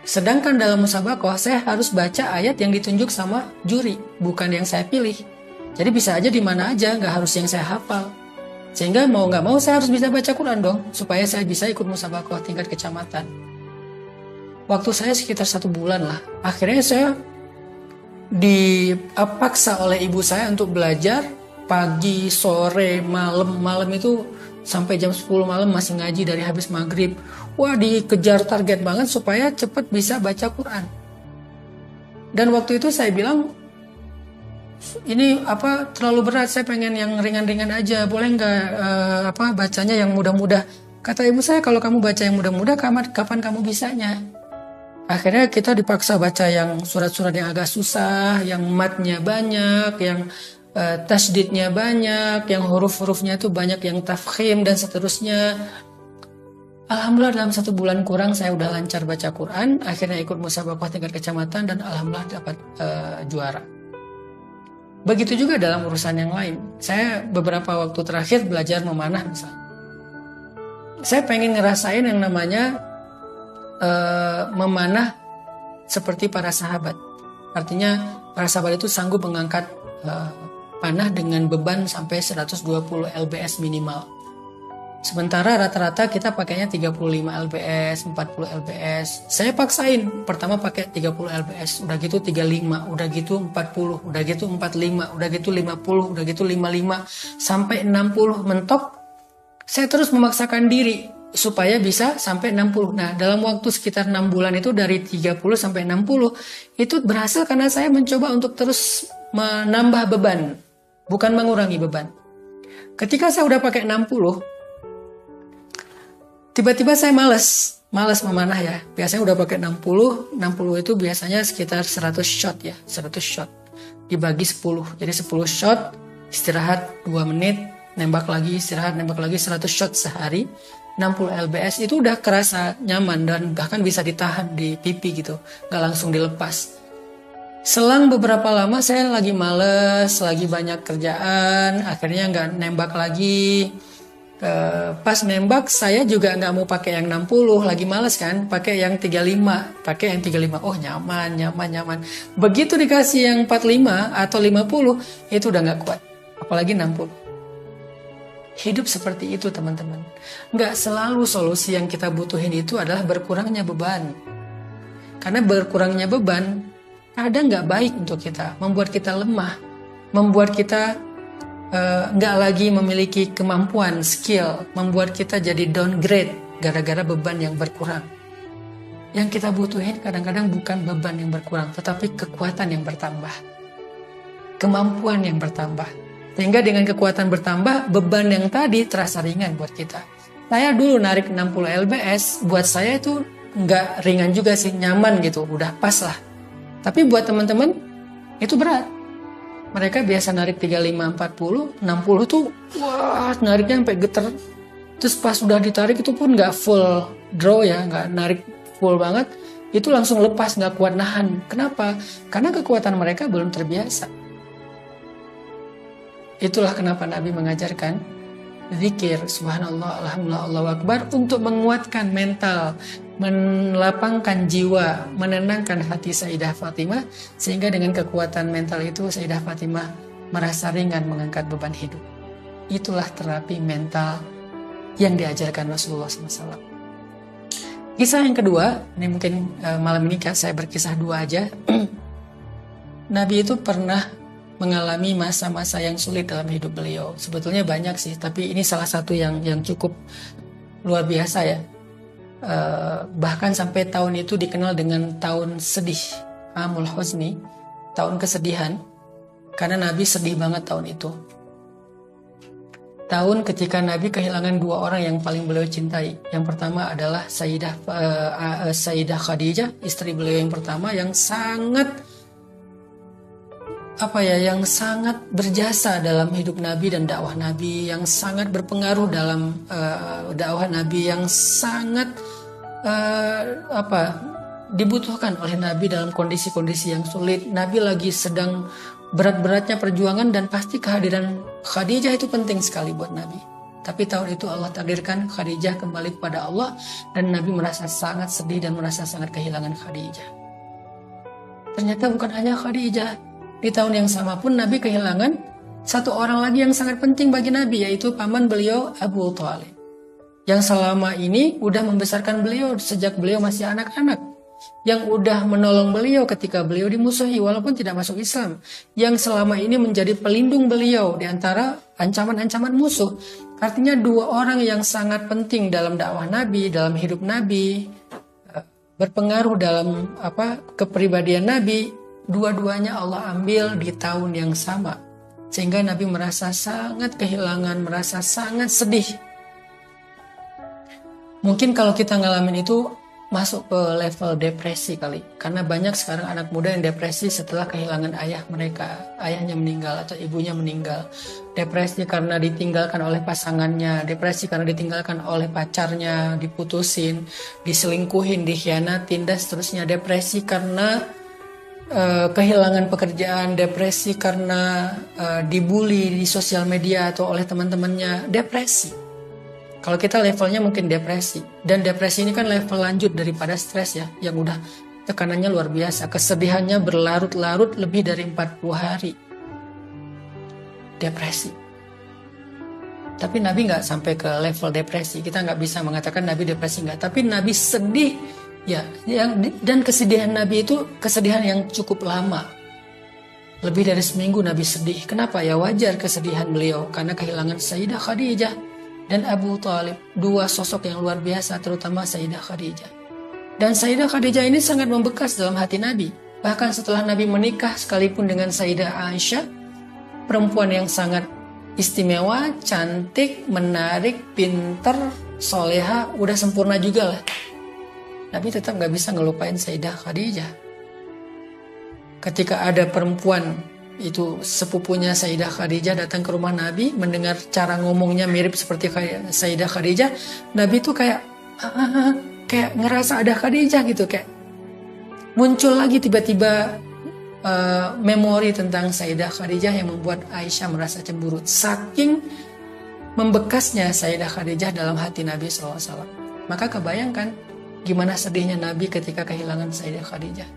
Sedangkan dalam musabakoh saya harus baca ayat yang ditunjuk sama juri, bukan yang saya pilih. Jadi bisa aja di mana aja, nggak harus yang saya hafal. Sehingga mau nggak mau saya harus bisa baca Quran dong, supaya saya bisa ikut musabakoh tingkat kecamatan. Waktu saya sekitar 1 bulan lah. Akhirnya saya dipaksa oleh ibu saya untuk belajar pagi, sore, malam. Malam itu sampai jam 10 malam masih ngaji dari habis maghrib. Wah, dikejar target banget supaya cepat bisa baca Quran. Dan waktu itu saya bilang, ini terlalu berat, saya pengen yang ringan-ringan aja, boleh nggak bacanya yang mudah-mudah. Kata ibu saya, kalau kamu baca yang mudah-mudah, kapan kamu bisanya? Akhirnya kita dipaksa baca yang surat-surat yang agak susah, yang matnya banyak, yang tasdidnya banyak, yang huruf-hurufnya itu banyak, yang tafkhim dan seterusnya. Alhamdulillah dalam 1 bulan kurang saya udah lancar baca Quran. Akhirnya ikut musabakoh tingkat kecamatan dan alhamdulillah dapat juara. Begitu juga dalam urusan yang lain. Saya beberapa waktu terakhir belajar memanah misalnya. Saya pengen ngerasain yang namanya memanah seperti para sahabat. Artinya para sahabat itu sanggup mengangkat panah dengan beban sampai 120 lbs minimal. Sementara rata-rata kita pakainya 35 lbs, 40 lbs. Saya paksain, pertama pakai 30 lbs, udah gitu 35, udah gitu 40, udah gitu 45, udah gitu 50, udah gitu 55, sampai 60 mentok. Saya terus memaksakan diri supaya bisa sampai 60. Nah, dalam waktu sekitar 6 bulan itu dari 30 sampai 60, itu berhasil karena saya mencoba untuk terus menambah beban, bukan mengurangi beban. Ketika saya udah pakai 60, tiba-tiba saya malas memanah ya. Biasanya udah pakai 60 itu biasanya sekitar 100 shot ya, 100 shot. Dibagi 10, jadi 10 shot, istirahat 2 menit, nembak lagi, istirahat, nembak lagi, 100 shot sehari. 60 lbs itu udah kerasa nyaman dan bahkan bisa ditahan di pipi gitu, gak langsung dilepas. Selang beberapa lama saya lagi males, lagi banyak kerjaan, akhirnya gak nembak lagi. Pas nembak saya juga nggak mau pakai yang 60, lagi males kan, pakai yang 35, oh nyaman. Begitu dikasih yang 45 atau 50 itu udah nggak kuat, apalagi 60. Hidup seperti itu teman-teman. Nggak selalu solusi yang kita butuhin itu adalah berkurangnya beban, karena berkurangnya beban kadang nggak baik untuk kita, membuat kita lemah, membuat kita nggak lagi memiliki kemampuan, skill, membuat kita jadi downgrade gara-gara beban yang berkurang. Yang kita butuhin kadang-kadang bukan beban yang berkurang, tetapi kekuatan yang bertambah, kemampuan yang bertambah. Sehingga dengan kekuatan bertambah, beban yang tadi terasa ringan buat kita. Saya dulu narik 60 lbs, buat saya itu nggak ringan juga sih, nyaman gitu, udah pas lah. Tapi buat teman-teman itu berat. Mereka biasa narik 35, 40, 60 tuh wah nariknya sampai geter. Terus pas udah ditarik itu pun nggak full draw ya, nggak narik full banget. Itu langsung lepas, nggak kuat nahan. Kenapa? Karena kekuatan mereka belum terbiasa. Itulah kenapa Nabi mengajarkan zikir, subhanallah, alhamdulillah, Allahu akbar untuk menguatkan mental, melapangkan jiwa, menenangkan hati Sayyidah Fatimah, sehingga dengan kekuatan mental itu Sayyidah Fatimah merasa ringan mengangkat beban hidup. Itulah terapi mental yang diajarkan Rasulullah SAW. Kisah yang kedua, ini mungkin malam ini saya berkisah 2 aja. Nabi itu pernah mengalami masa-masa yang sulit dalam hidup beliau. Sebetulnya banyak sih, tapi ini salah satu yang cukup luar biasa ya. Bahkan sampai tahun itu dikenal dengan tahun sedih, Amul Huzni, tahun kesedihan, karena Nabi sedih banget tahun itu. Tahun ketika Nabi kehilangan 2 orang yang paling beliau cintai. Yang pertama adalah Sayyidah Khadijah, istri beliau yang pertama, yang sangat berjasa dalam hidup Nabi dan dakwah Nabi, yang sangat berpengaruh dalam dakwah Nabi, yang sangat dibutuhkan oleh Nabi dalam kondisi-kondisi yang sulit. Nabi lagi sedang berat-beratnya perjuangan dan pasti kehadiran Khadijah itu penting sekali buat Nabi. Tapi tahun itu Allah takdirkan Khadijah kembali kepada Allah dan Nabi merasa sangat sedih dan merasa sangat kehilangan Khadijah. Ternyata bukan hanya Khadijah. Di tahun yang sama pun Nabi kehilangan satu orang lagi yang sangat penting bagi Nabi, yaitu paman beliau Abu Thalib. Yang selama ini udah membesarkan beliau sejak beliau masih anak-anak. Yang udah menolong beliau ketika beliau dimusuhi walaupun tidak masuk Islam. Yang selama ini menjadi pelindung beliau di antara ancaman-ancaman musuh. Artinya dua orang yang sangat penting dalam dakwah Nabi, dalam hidup Nabi, berpengaruh dalam kepribadian Nabi, dua-duanya Allah ambil di tahun yang sama. Sehingga Nabi merasa sangat kehilangan, merasa sangat sedih. Mungkin kalau kita ngalamin itu masuk ke level depresi kali. Karena banyak sekarang anak muda yang depresi setelah kehilangan ayah mereka. Ayahnya meninggal atau ibunya meninggal. Depresi karena ditinggalkan oleh pasangannya. Depresi karena ditinggalkan oleh pacarnya. Diputusin, diselingkuhin, dikhianatin, dan seterusnya. Depresi karena kehilangan pekerjaan. Depresi karena dibully di sosial media atau oleh teman-temannya. Depresi. Kalau kita levelnya mungkin depresi. Dan depresi ini kan level lanjut daripada stres ya. Yang udah tekanannya luar biasa. Kesedihannya berlarut-larut lebih dari 40 hari. Depresi. Tapi Nabi nggak sampai ke level depresi. Kita nggak bisa mengatakan Nabi depresi nggak. Tapi Nabi sedih. Ya, dan kesedihan Nabi itu kesedihan yang cukup lama. Lebih dari seminggu Nabi sedih. Kenapa? Ya wajar kesedihan beliau. Karena kehilangan Sayyidah Khadijah dan Abu Thalib, dua sosok yang luar biasa, terutama Sayyidah Khadijah. Dan Sayyidah Khadijah ini sangat membekas dalam hati Nabi. Bahkan setelah Nabi menikah sekalipun dengan Sayyidah Aisyah, perempuan yang sangat istimewa, cantik, menarik, pinter, soleha, udah sempurna juga lah. Nabi tetap gak bisa ngelupain Sayyidah Khadijah. Ketika ada perempuan itu sepupunya Sayyidah Khadijah datang ke rumah Nabi, mendengar cara ngomongnya mirip seperti Sayyidah Khadijah, Nabi tuh kayak ngerasa ada Khadijah gitu, kayak muncul lagi tiba-tiba memori tentang Sayyidah Khadijah yang membuat Aisyah merasa cemburu. Saking membekasnya Sayyidah Khadijah dalam hati Nabi SAW. Maka kebayangkan gimana sedihnya Nabi ketika kehilangan Sayyidah Khadijah.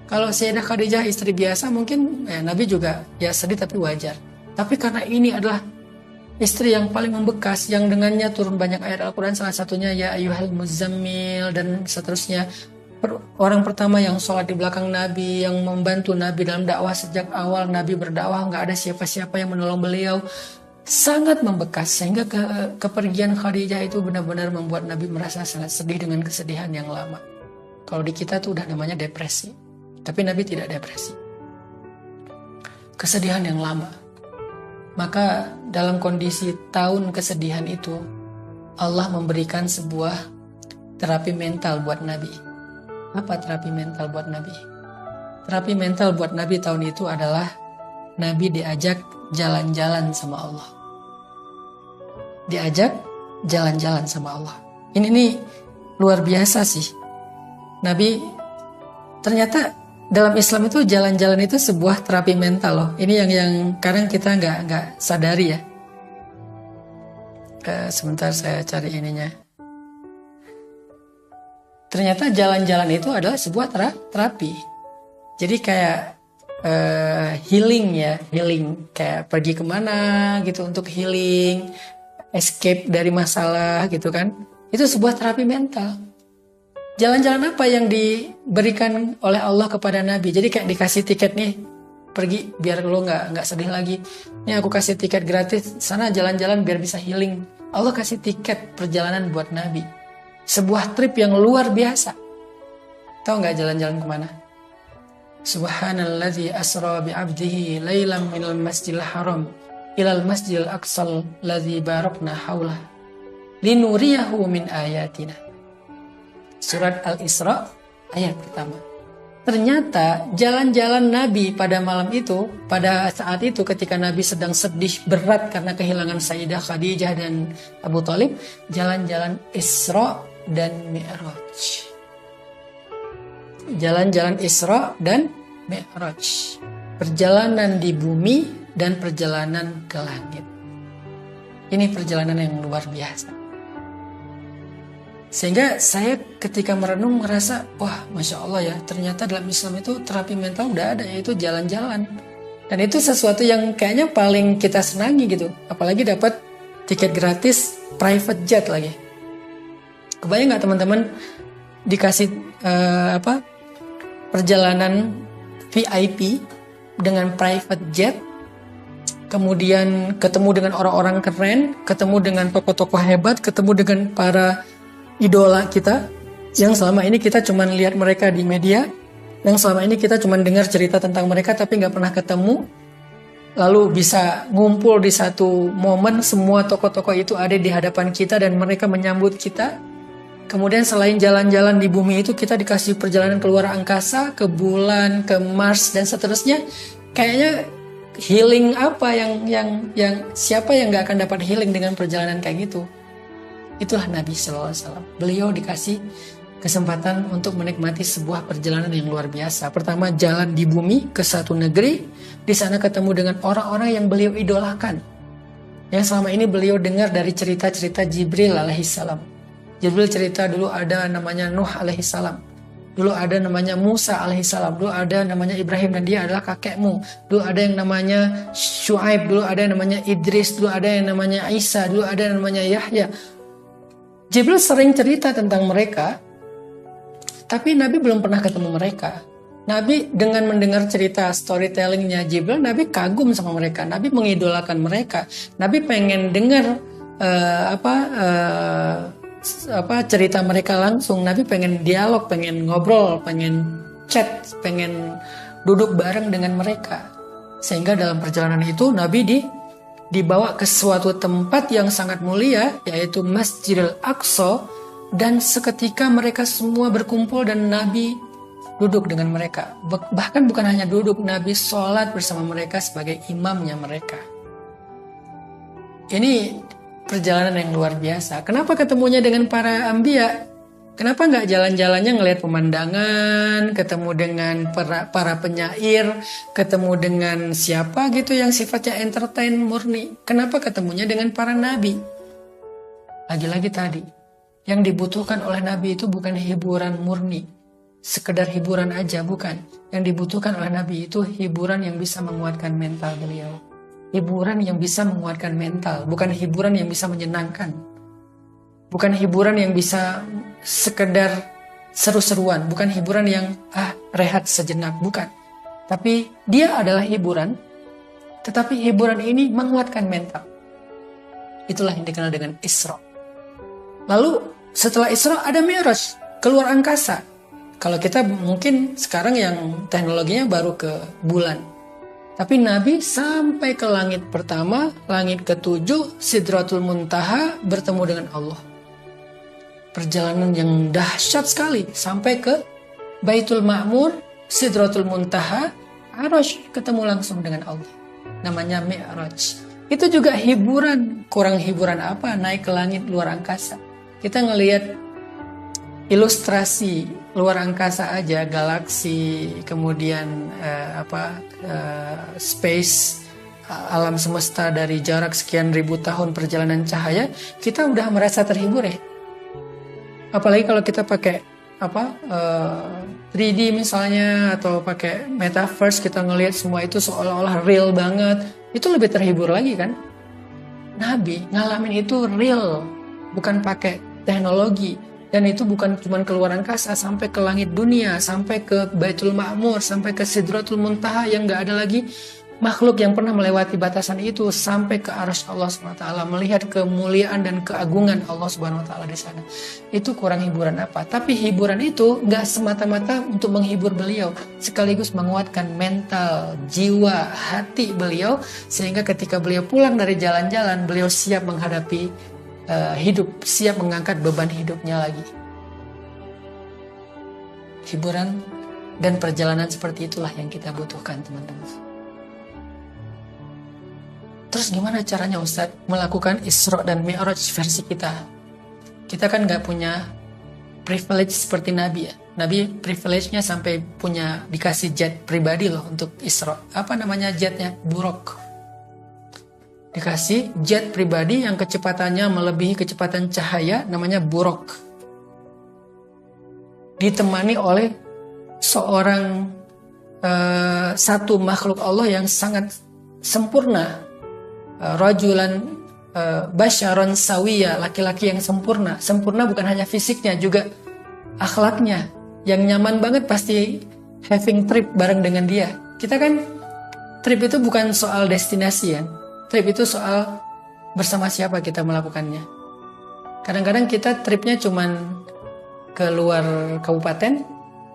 Kalau Sayyidah Khadijah istri biasa mungkin Nabi juga ya sedih tapi wajar. Tapi karena ini adalah istri yang paling membekas, yang dengannya turun banyak ayat Al-Quran, salah satunya ya ayyuhal muzammil dan seterusnya. Orang pertama yang sholat di belakang Nabi, yang membantu Nabi dalam dakwah sejak awal Nabi berdakwah, nggak ada siapa-siapa yang menolong beliau. Sangat membekas sehingga kepergian Khadijah itu benar-benar membuat Nabi merasa sangat sedih dengan kesedihan yang lama. Kalau di kita tuh udah namanya depresi. Tapi Nabi tidak depresi. Kesedihan yang lama. Maka dalam kondisi tahun kesedihan itu, Allah memberikan sebuah terapi mental buat Nabi. Apa terapi mental buat Nabi? Terapi mental buat Nabi tahun itu adalah Nabi diajak jalan-jalan sama Allah. Diajak jalan-jalan sama Allah. Ini nih luar biasa sih. Nabi ternyata dalam Islam itu jalan-jalan itu sebuah terapi mental loh. Ini yang kadang kita nggak sadari ya. Sebentar saya cari ininya. Ternyata jalan-jalan itu adalah sebuah terapi. Jadi kayak healing ya, healing kayak pergi kemana gitu untuk healing, escape dari masalah gitu kan. Itu sebuah terapi mental. Jalan-jalan apa yang diberikan oleh Allah kepada Nabi? Jadi kayak dikasih tiket nih, pergi biar lo nggak sedih lagi. Ini aku kasih tiket gratis, sana jalan-jalan biar bisa healing. Allah kasih tiket perjalanan buat Nabi. Sebuah trip yang luar biasa. Tahu nggak jalan-jalan kemana? Subhanalladzi asra bi'abdihi lailam minal masjidil haram ilal masjidil aqsal ladzi barakna haulah linuriyahu min ayatina. Surat Al-Isra ayat pertama. Ternyata jalan-jalan Nabi pada malam itu, pada saat itu ketika Nabi sedang sedih berat karena kehilangan Sayyidah Khadijah dan Abu Thalib, jalan-jalan Isra dan Mi'raj. Jalan-jalan Isra dan Mi'raj. Perjalanan di bumi dan perjalanan ke langit. Ini perjalanan yang luar biasa. Sehingga saya ketika merenung merasa, wah Masya Allah ya, ternyata dalam Islam itu terapi mental udah ada, yaitu jalan-jalan. Dan itu sesuatu yang kayaknya paling kita senangi gitu. Apalagi dapat tiket gratis private jet lagi. Kebayang nggak teman-teman dikasih perjalanan VIP dengan private jet, kemudian ketemu dengan orang-orang keren, ketemu dengan tokoh-tokoh hebat, ketemu dengan para idola kita yang selama ini kita cuma lihat mereka di media, yang selama ini kita cuma dengar cerita tentang mereka tapi nggak pernah ketemu. Lalu bisa ngumpul di satu momen, semua tokoh-tokoh itu ada di hadapan kita dan mereka menyambut kita. Kemudian selain jalan-jalan di bumi itu, kita dikasih perjalanan ke luar angkasa, ke bulan, ke Mars dan seterusnya. Kayaknya healing apa yang siapa yang nggak akan dapat healing dengan perjalanan kayak gitu? Itulah Nabi SAW. Beliau dikasih kesempatan untuk menikmati sebuah perjalanan yang luar biasa. Pertama, jalan di bumi ke satu negeri. Di sana ketemu dengan orang-orang yang beliau idolakan, yang selama ini beliau dengar dari cerita-cerita Jibril alaihissalam. Jibril cerita dulu ada namanya Nuh alaihissalam, dulu ada namanya Musa alaihissalam, dulu ada namanya Ibrahim dan dia adalah kakekmu, dulu ada yang namanya Syuaib, dulu ada yang namanya Idris, dulu ada yang namanya Isa, dulu ada yang namanya Yahya. Jibril sering cerita tentang mereka, tapi Nabi belum pernah ketemu mereka. Nabi dengan mendengar cerita storytellingnya Jibril, Nabi kagum sama mereka, Nabi mengidolakan mereka, Nabi pengen dengar cerita mereka langsung, Nabi pengen dialog, pengen ngobrol, pengen chat, pengen duduk bareng dengan mereka. Sehingga dalam perjalanan itu Nabi dibawa ke suatu tempat yang sangat mulia, yaitu Masjidil Aqsa, dan seketika mereka semua berkumpul dan Nabi duduk dengan mereka. Bahkan bukan hanya duduk, Nabi sholat bersama mereka sebagai imamnya mereka. Ini perjalanan yang luar biasa. Kenapa ketemunya dengan para anbiya? Kenapa nggak jalan-jalannya ngelihat pemandangan, ketemu dengan para penyair, ketemu dengan siapa gitu yang sifatnya entertain murni? Kenapa ketemunya dengan para nabi? Lagi-lagi tadi, yang dibutuhkan oleh nabi itu bukan hiburan murni, sekedar hiburan aja, bukan. Yang dibutuhkan oleh Nabi itu hiburan yang bisa menguatkan mental beliau. Hiburan yang bisa menguatkan mental, bukan hiburan yang bisa menyenangkan. Bukan hiburan yang bisa sekedar seru-seruan, bukan hiburan yang rehat sejenak, bukan. Tapi dia adalah hiburan, tetapi hiburan ini menguatkan mental. Itulah yang dikenal dengan Isra. Lalu setelah Isra ada Mi'raj, keluar angkasa. Kalau kita mungkin sekarang yang teknologinya baru ke bulan. Tapi Nabi sampai ke langit pertama, langit ke-7, Sidratul Muntaha, bertemu dengan Allah. Perjalanan yang dahsyat sekali. Sampai ke Baitul Ma'mur, Sidratul Muntaha, Arasy, ketemu langsung dengan Allah. Namanya Mi'raj. Itu juga hiburan. Kurang hiburan apa? Naik ke langit luar angkasa. Kita ngelihat ilustrasi luar angkasa aja, galaksi, kemudian space, alam semesta dari jarak sekian ribu tahun perjalanan cahaya, kita udah merasa terhibur ya. Apalagi kalau kita pakai 3D misalnya, atau pakai metaverse, kita ngelihat semua itu seolah-olah real banget, itu lebih terhibur lagi kan. Nabi ngalamin itu real, bukan pakai teknologi. Dan itu bukan cuma keluar angkasa, sampai ke langit dunia, sampai ke Baitul Ma'mur, sampai ke Sidratul Muntaha yang gak ada lagi makhluk yang pernah melewati batasan itu, sampai ke Arasy Allah SWT, melihat kemuliaan dan keagungan Allah SWT di sana. Itu kurang hiburan apa? Tapi hiburan itu gak semata-mata untuk menghibur beliau, sekaligus menguatkan mental, jiwa, hati beliau, sehingga ketika beliau pulang dari jalan-jalan, beliau siap menghadapi hidup, siap mengangkat beban hidupnya lagi. Hiburan dan perjalanan seperti itulah yang kita butuhkan, teman-teman. Terus gimana caranya Ustadz melakukan Isra dan Mi'raj versi kita? Kita kan gak punya privilege seperti Nabi ya. Nabi privilege-nya sampai punya, dikasih jet pribadi loh untuk Isra. Apa namanya jetnya? Buraq. dikasih jet pribadi yang kecepatannya melebihi kecepatan cahaya, namanya buraq. Ditemani oleh seorang satu makhluk Allah yang sangat sempurna, rajulan basyaron sawiya, laki-laki yang sempurna. Sempurna bukan hanya fisiknya, juga akhlaknya. Yang nyaman banget pasti having trip bareng dengan dia. Kita kan trip itu bukan soal destinasi ya. Trip itu soal bersama siapa kita melakukannya. Kadang-kadang kita tripnya cuman keluar kabupaten,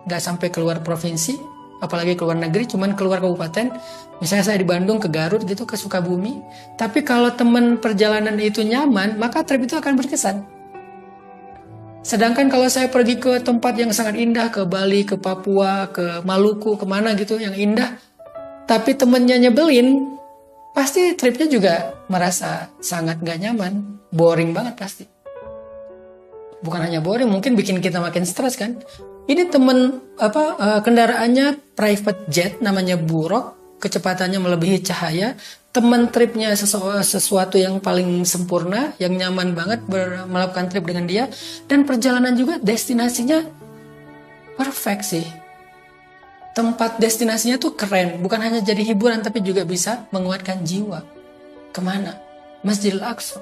nggak sampai keluar provinsi, apalagi keluar negeri, cuman keluar kabupaten. Misalnya saya di Bandung ke Garut gitu, ke Sukabumi. Tapi kalau teman perjalanan itu nyaman, maka trip itu akan berkesan. Sedangkan kalau saya pergi ke tempat yang sangat indah, ke Bali, ke Papua, ke Maluku, kemana gitu yang indah, tapi temennya nyebelin, pasti tripnya juga merasa sangat gak nyaman, boring banget pasti. Bukan hanya boring, mungkin bikin kita makin stres kan. Ini temen kendaraannya private jet, namanya buraq, kecepatannya melebihi cahaya. Teman tripnya sesuatu yang paling sempurna, yang nyaman banget melakukan trip dengan dia. Dan perjalanan juga destinasinya perfect sih. Tempat destinasinya tuh keren, bukan hanya jadi hiburan tapi juga bisa menguatkan jiwa. Kemana? Masjidil Aqsa.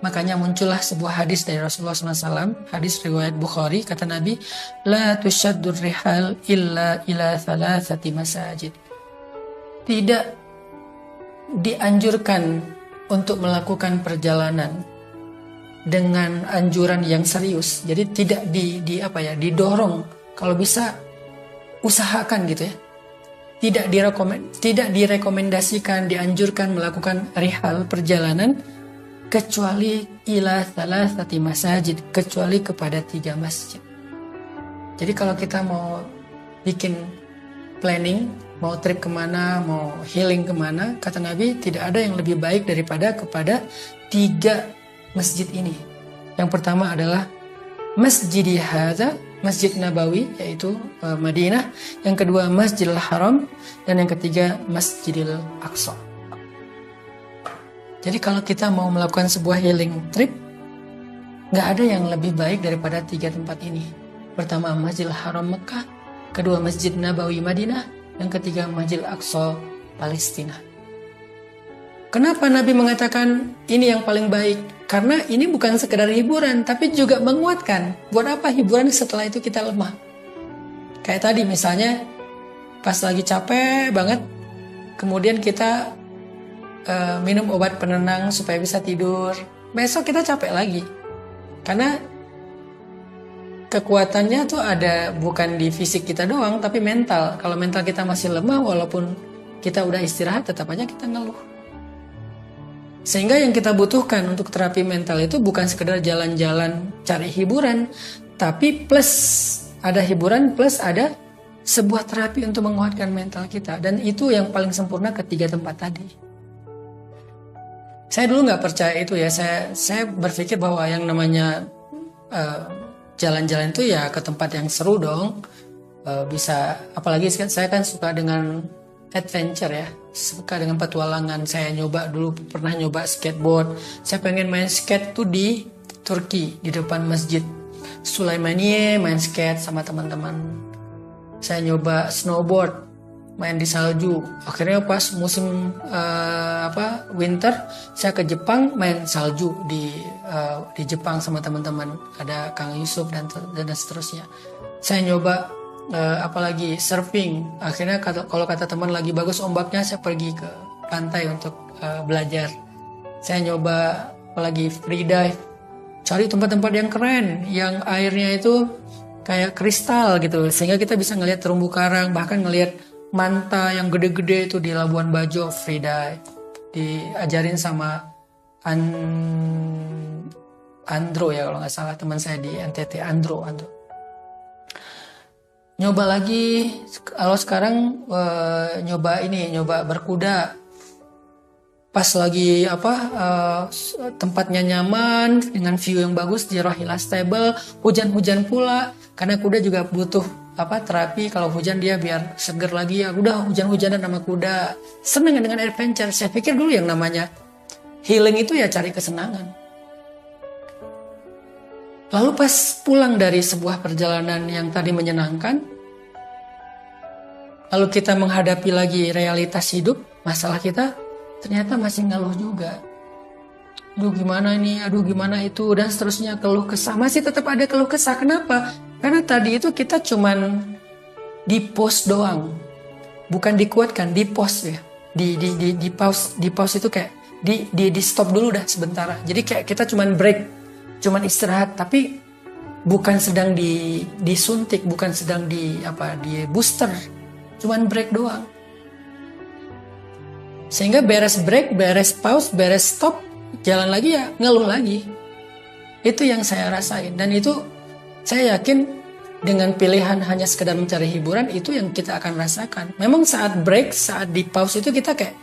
Makanya muncullah sebuah hadis dari Rasulullah SAW, hadis riwayat Bukhari, kata Nabi, la tushaddur rihal illa ila thalathati masajid. Tidak dianjurkan untuk melakukan perjalanan dengan anjuran yang serius. Jadi tidak didorong. Kalau bisa usahakan gitu ya. Tidak direkomendasikan, dianjurkan melakukan rihal perjalanan kecuali ila thalathati masajid, kecuali kepada 3 masjid. Jadi kalau kita mau bikin planning, mau trip kemana, mau healing kemana, kata Nabi tidak ada yang lebih baik daripada kepada 3 masjid ini. Yang pertama adalah Masjidi Hadza, Masjid Nabawi, yaitu Madinah. Yang kedua Masjidil Haram, dan yang ketiga Masjidil Aqsa. Jadi kalau kita mau melakukan sebuah healing trip, nggak ada yang lebih baik daripada 3 tempat ini. Pertama Masjidil Haram Mekah, kedua Masjid Nabawi Madinah, yang ketiga Masjidil Aqsa Palestina. Kenapa Nabi mengatakan ini yang paling baik? Karena ini bukan sekedar hiburan, tapi juga menguatkan. Buat apa hiburan setelah itu kita lemah? Kayak tadi misalnya, pas lagi capek banget, kemudian kita minum obat penenang supaya bisa tidur. Besok kita capek lagi. Karena kekuatannya tuh ada bukan di fisik kita doang, tapi mental. Kalau mental kita masih lemah, walaupun kita udah istirahat, tetap aja kita ngeluh. Sehingga yang kita butuhkan untuk terapi mental itu bukan sekedar jalan-jalan cari hiburan, tapi plus ada hiburan, plus ada sebuah terapi untuk menguatkan mental kita. Dan itu yang paling sempurna ketiga tempat tadi. Saya dulu nggak percaya itu ya. Saya berpikir bahwa yang namanya jalan-jalan itu ya ke tempat yang seru dong. Bisa, apalagi saya kan suka dengan adventure ya, suka dengan petualangan. Saya pernah nyoba skateboard. Saya pengen main skate tuh di Turki, di depan Masjid Sulaimaniye, main skate sama teman-teman. Saya nyoba snowboard, main di salju. Akhirnya pas musim winter, saya ke Jepang main salju di Jepang sama teman-teman. Ada Kang Yusuf dan seterusnya. Saya nyoba apalagi surfing. Akhirnya kalau kata teman lagi bagus ombaknya, saya pergi ke pantai untuk belajar. Saya nyoba apalagi free dive. Cari tempat-tempat yang keren, yang airnya itu kayak kristal gitu, sehingga kita bisa ngelihat terumbu karang, bahkan ngelihat manta yang gede-gede itu di Labuan Bajo, free dive. Diajarin sama Andro ya kalau nggak salah, teman saya di NTT, Andro. Nyoba lagi, kalau sekarang nyoba berkuda. Pas lagi tempatnya nyaman dengan view yang bagus di Rohila Stable, hujan-hujan pula karena kuda juga butuh terapi kalau hujan dia biar seger lagi ya. Udah hujan-hujanan sama kuda. Seneng dengan adventure. Saya pikir dulu yang namanya healing itu ya cari kesenangan. Lalu pas pulang dari sebuah perjalanan yang tadi menyenangkan, lalu kita menghadapi lagi realitas hidup, masalah kita ternyata masih ngeluh juga. Aduh gimana ini, aduh gimana itu, dan seterusnya keluh kesah. Masih tetap ada keluh kesah. Kenapa? Karena tadi itu kita cuman di pause doang. Bukan dikuatkan, di pause ya. Di pause itu kayak di stop dulu dah sebentar. Jadi kayak kita cuman break, cuman istirahat, tapi bukan sedang disuntik, bukan sedang di booster. Cuman break doang. Sehingga beres break, beres pause, beres stop, jalan lagi ya ngeluh lagi. Itu yang saya rasain. Dan itu saya yakin dengan pilihan hanya sekedar mencari hiburan, itu yang kita akan rasakan. Memang saat break, saat di pause itu kita kayak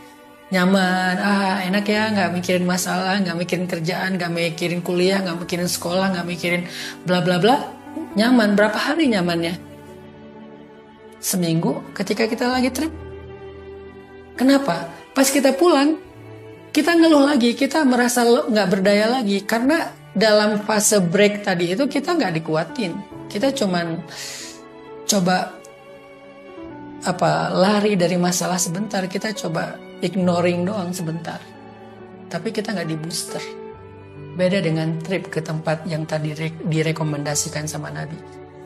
nyaman, enak ya, nggak mikirin masalah, nggak mikirin kerjaan, nggak mikirin kuliah, nggak mikirin sekolah, nggak mikirin bla bla bla. Nyaman. Berapa hari nyamannya? Seminggu ketika kita lagi trip. Kenapa? Pas kita pulang, kita ngeluh lagi, kita merasa nggak berdaya lagi. Karena dalam fase break tadi itu kita nggak dikuatin. Kita cuman coba lari dari masalah sebentar. Kita coba ignoring doang sebentar. Tapi kita nggak di booster. Beda dengan trip ke tempat yang tadi direkomendasikan sama Nabi.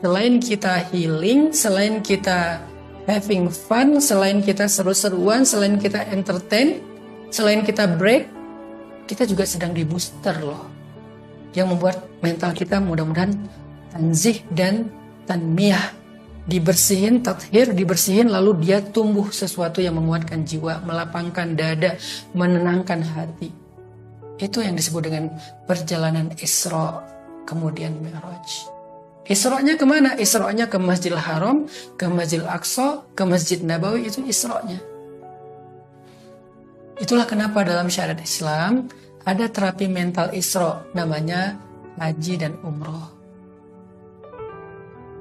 Selain kita healing, selain kita having fun, selain kita seru-seruan, selain kita entertain, selain kita break, kita juga sedang di booster loh. Yang membuat mental kita mudah-mudahan tanzih dan tanmiyah. Dibersihin, tathir, dibersihin, lalu dia tumbuh sesuatu yang menguatkan jiwa, melapangkan dada, menenangkan hati. Itu yang disebut dengan perjalanan Isra, kemudian Mi'raj. Isra-nya kemana? Isra-nya ke Masjidil Haram, ke Masjidil Aqsa, ke Masjid Nabawi, itu Isra-nya. Itulah kenapa dalam syariat Islam ada terapi mental Isra, namanya haji dan umroh.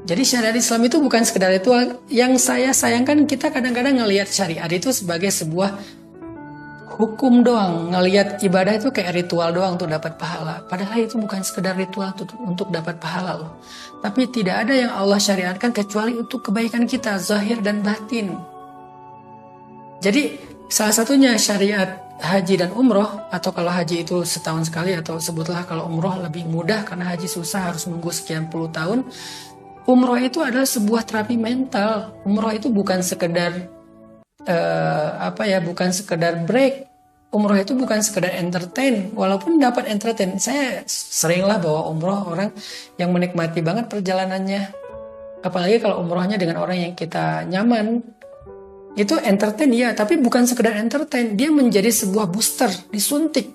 Jadi syariat Islam itu bukan sekedar ritual. Yang saya sayangkan, kita kadang-kadang ngelihat syariat itu sebagai sebuah hukum doang. Ngelihat ibadah itu kayak ritual doang untuk dapat pahala. Padahal itu bukan sekedar ritual untuk dapat pahala loh. Tapi tidak ada yang Allah syariatkan kecuali untuk kebaikan kita, zahir dan batin. Jadi salah satunya syariat haji dan umroh, atau kalau haji itu setahun sekali, atau sebutlah kalau umroh lebih mudah karena haji susah harus nunggu sekian puluh tahun. Umroh itu adalah sebuah terapi mental. Umroh itu bukan sekedar bukan sekedar break. Umroh itu bukan sekedar entertain. Walaupun dapat entertain, saya seringlah bawa umroh orang yang menikmati banget perjalanannya. Apalagi kalau umrohnya dengan orang yang kita nyaman. Itu entertain ya, tapi bukan sekedar entertain. Dia menjadi sebuah booster, disuntik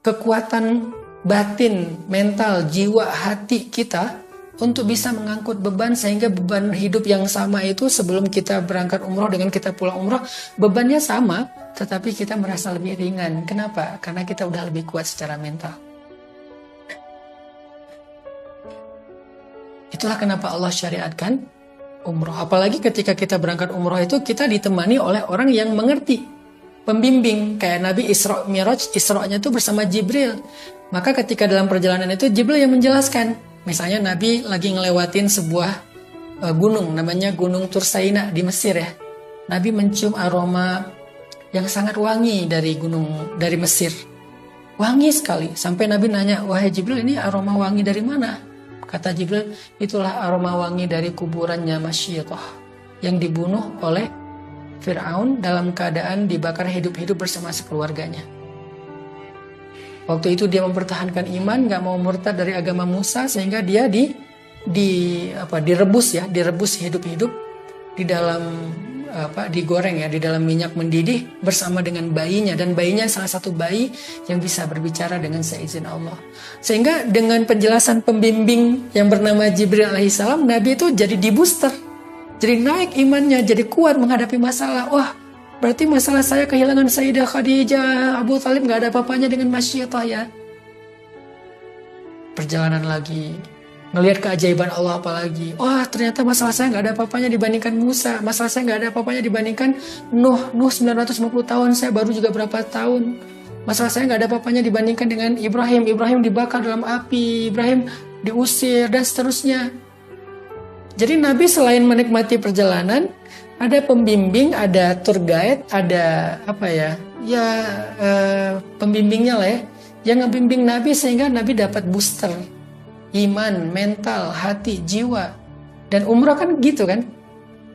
kekuatan batin, mental, jiwa, hati kita untuk bisa mengangkut beban, sehingga beban hidup yang sama itu sebelum kita berangkat umroh dengan kita pulang umroh, bebannya sama, tetapi kita merasa lebih ringan. Kenapa? Karena kita udah lebih kuat secara mental. Itulah kenapa Allah syariatkan umroh. Apalagi ketika kita berangkat umroh itu kita ditemani oleh orang yang mengerti, pembimbing. Kayak Nabi Isra Mi'raj, Isra-nya itu bersama Jibril. Maka ketika dalam perjalanan itu Jibril yang menjelaskan. Misalnya Nabi lagi ngelewatin sebuah gunung, namanya Gunung Tursaina di Mesir ya. Nabi mencium aroma yang sangat wangi dari Mesir. Wangi sekali. Sampai Nabi nanya, wahai Jibril, ini aroma wangi dari mana? Kata Jibril, itulah aroma wangi dari kuburannya Masyiatah yang dibunuh oleh Fir'aun dalam keadaan dibakar hidup-hidup bersama sekeluarganya. Waktu itu dia mempertahankan iman, nggak mau murtad dari agama Musa, sehingga dia direbus hidup-hidup di dalam digoreng ya, di dalam minyak mendidih bersama dengan bayinya, dan bayinya salah satu bayi yang bisa berbicara dengan seizin Allah. Sehingga dengan penjelasan pembimbing yang bernama Jibril alaihissalam, Nabi itu jadi di booster, jadi naik imannya, jadi kuat menghadapi masalah. Wah, berarti masalah saya kehilangan Sayyidah Khadijah, Abu Thalib gak ada apa-apanya dengan Masyiatah ya. Perjalanan lagi, ngelihat keajaiban Allah apalagi. Wah, ternyata masalah saya nggak ada apa-apanya dibandingkan Musa. Masalah saya nggak ada apa-apanya dibandingkan Nuh. Nuh 950 tahun, saya baru juga berapa tahun. Masalah saya nggak ada apa-apanya dibandingkan dengan Ibrahim. Ibrahim dibakar dalam api, Ibrahim diusir, dan seterusnya. Jadi Nabi selain menikmati perjalanan, ada pembimbing, ada tour guide, ada pembimbingnya lah ya, yang ngebimbing Nabi sehingga Nabi dapat booster iman, mental, hati, jiwa. Dan umrah kan gitu kan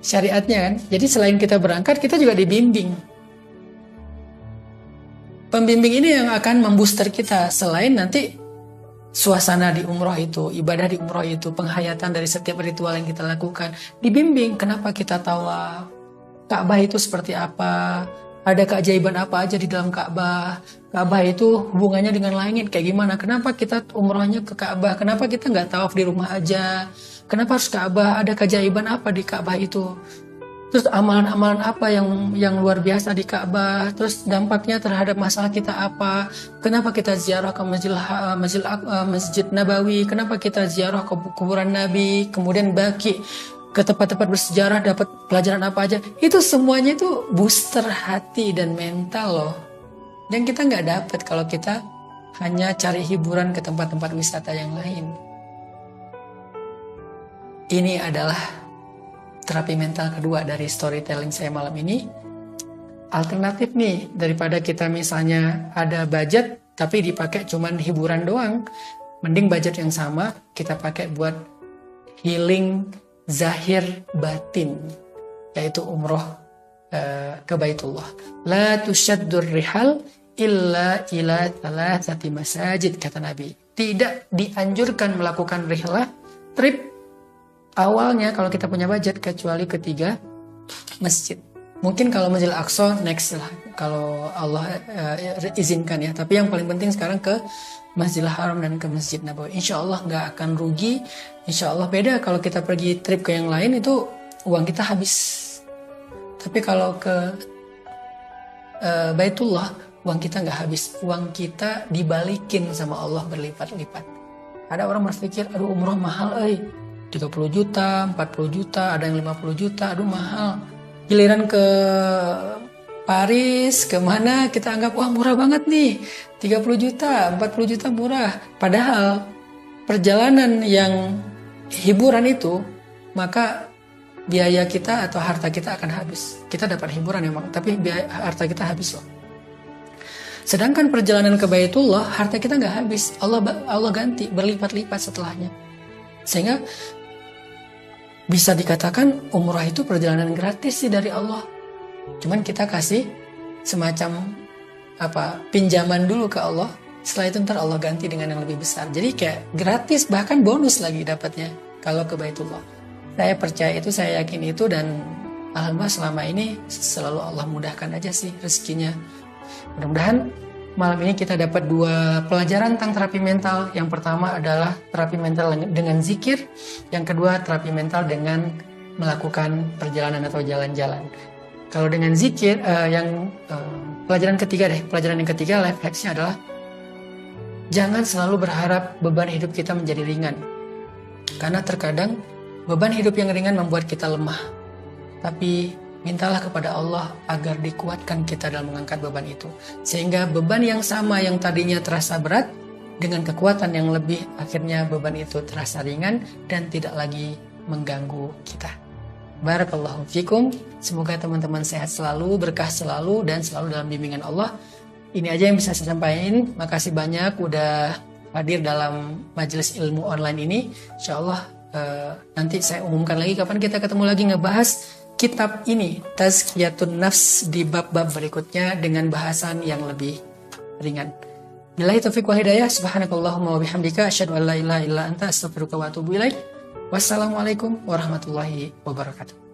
syariatnya kan. Jadi selain kita berangkat, kita juga dibimbing. Pembimbing ini yang akan membooster kita. Selain nanti suasana di umroh itu, ibadah di umroh itu, penghayatan dari setiap ritual yang kita lakukan, dibimbing. Kenapa kita tawaf, Ka'bah itu seperti apa, ada keajaiban apa aja di dalam Ka'bah. Ka'bah itu hubungannya dengan langit kayak gimana. Kenapa kita umrohnya ke Ka'bah, kenapa kita nggak tawaf di rumah aja, kenapa harus Ka'bah, ada keajaiban apa di Ka'bah itu. Terus amalan-amalan apa yang luar biasa di Ka'bah, terus dampaknya terhadap masalah kita apa, kenapa kita ziarah ke Masjid Nabawi, kenapa kita ziarah ke kuburan Nabi, kemudian Baqi, ke tempat-tempat bersejarah, dapat pelajaran apa aja. Itu semuanya itu booster hati dan mental loh. Dan kita nggak dapat kalau kita hanya cari hiburan ke tempat-tempat wisata yang lain. Ini adalah terapi mental kedua dari storytelling saya malam ini. Alternatif nih, daripada kita misalnya ada budget tapi dipakai cuman hiburan doang, mending budget yang sama kita pakai buat healing zahir batin, yaitu umroh ke Baitullah. La tusyaddur rihal illa ila thalathati masajid, kata Nabi. Tidak dianjurkan melakukan rihlah, trip awalnya kalau kita punya budget, kecuali ketiga masjid. Mungkin kalau Masjidil Aqsa next lah, kalau Allah izinkan ya. Tapi yang paling penting sekarang ke Masjidil Haram dan ke Masjid Nabawi. Insya Allah nggak akan rugi. Insya Allah beda kalau kita pergi trip ke yang lain, itu uang kita habis. Tapi kalau ke Baitullah, uang kita nggak habis. Uang kita dibalikin sama Allah berlipat-lipat. Ada orang berpikir, aduh umroh mahal 30 juta, 40 juta, ada yang 50 juta, aduh mahal. Giliran ke Paris, kemana kita anggap wah murah banget nih, 30 juta, 40 juta murah. Padahal perjalanan yang hiburan itu, maka biaya kita atau harta kita akan habis. Kita dapat hiburan memang, tapi harta kita habis loh. Sedangkan perjalanan ke Baitullah, harta kita nggak habis. Allah ganti berlipat-lipat setelahnya. Sehingga bisa dikatakan umrah itu perjalanan gratis sih dari Allah. Cuman kita kasih semacam pinjaman dulu ke Allah. Setelah itu ntar Allah ganti dengan yang lebih besar. Jadi kayak gratis, bahkan bonus lagi dapatnya kalau ke Baitullah. Saya percaya itu, saya yakin itu, dan alhamdulillah selama ini selalu Allah mudahkan aja sih rezekinya. Mudah-mudahan malam ini kita dapat 2 pelajaran tentang terapi mental. Yang pertama adalah terapi mental dengan zikir. Yang kedua terapi mental dengan melakukan perjalanan atau jalan-jalan. Kalau dengan zikir, pelajaran ketiga deh. Pelajaran yang ketiga, life hacksnya adalah jangan selalu berharap beban hidup kita menjadi ringan. Karena terkadang beban hidup yang ringan membuat kita lemah. Tapi mintalah kepada Allah agar dikuatkan kita dalam mengangkat beban itu. Sehingga beban yang sama yang tadinya terasa berat, dengan kekuatan yang lebih, akhirnya beban itu terasa ringan dan tidak lagi mengganggu kita. Barakallahu fikum. Semoga teman-teman sehat selalu, berkah selalu, dan selalu dalam bimbingan Allah. Ini aja yang bisa saya sampaikan. Makasih banyak udah hadir dalam majelis ilmu online ini. Insya Allah nanti saya umumkan lagi kapan kita ketemu lagi ngebahas kitab ini, Tazkiyatun Nafs, di bab-bab berikutnya dengan bahasan yang lebih ringan. Billahi taufiq wal hidayah. Subhanakallahumma wa bihamdika asyhadu an la ilaha illa anta astaghfiruka wa atubu ilaik. Wassalamualaikum warahmatullahi wabarakatuh.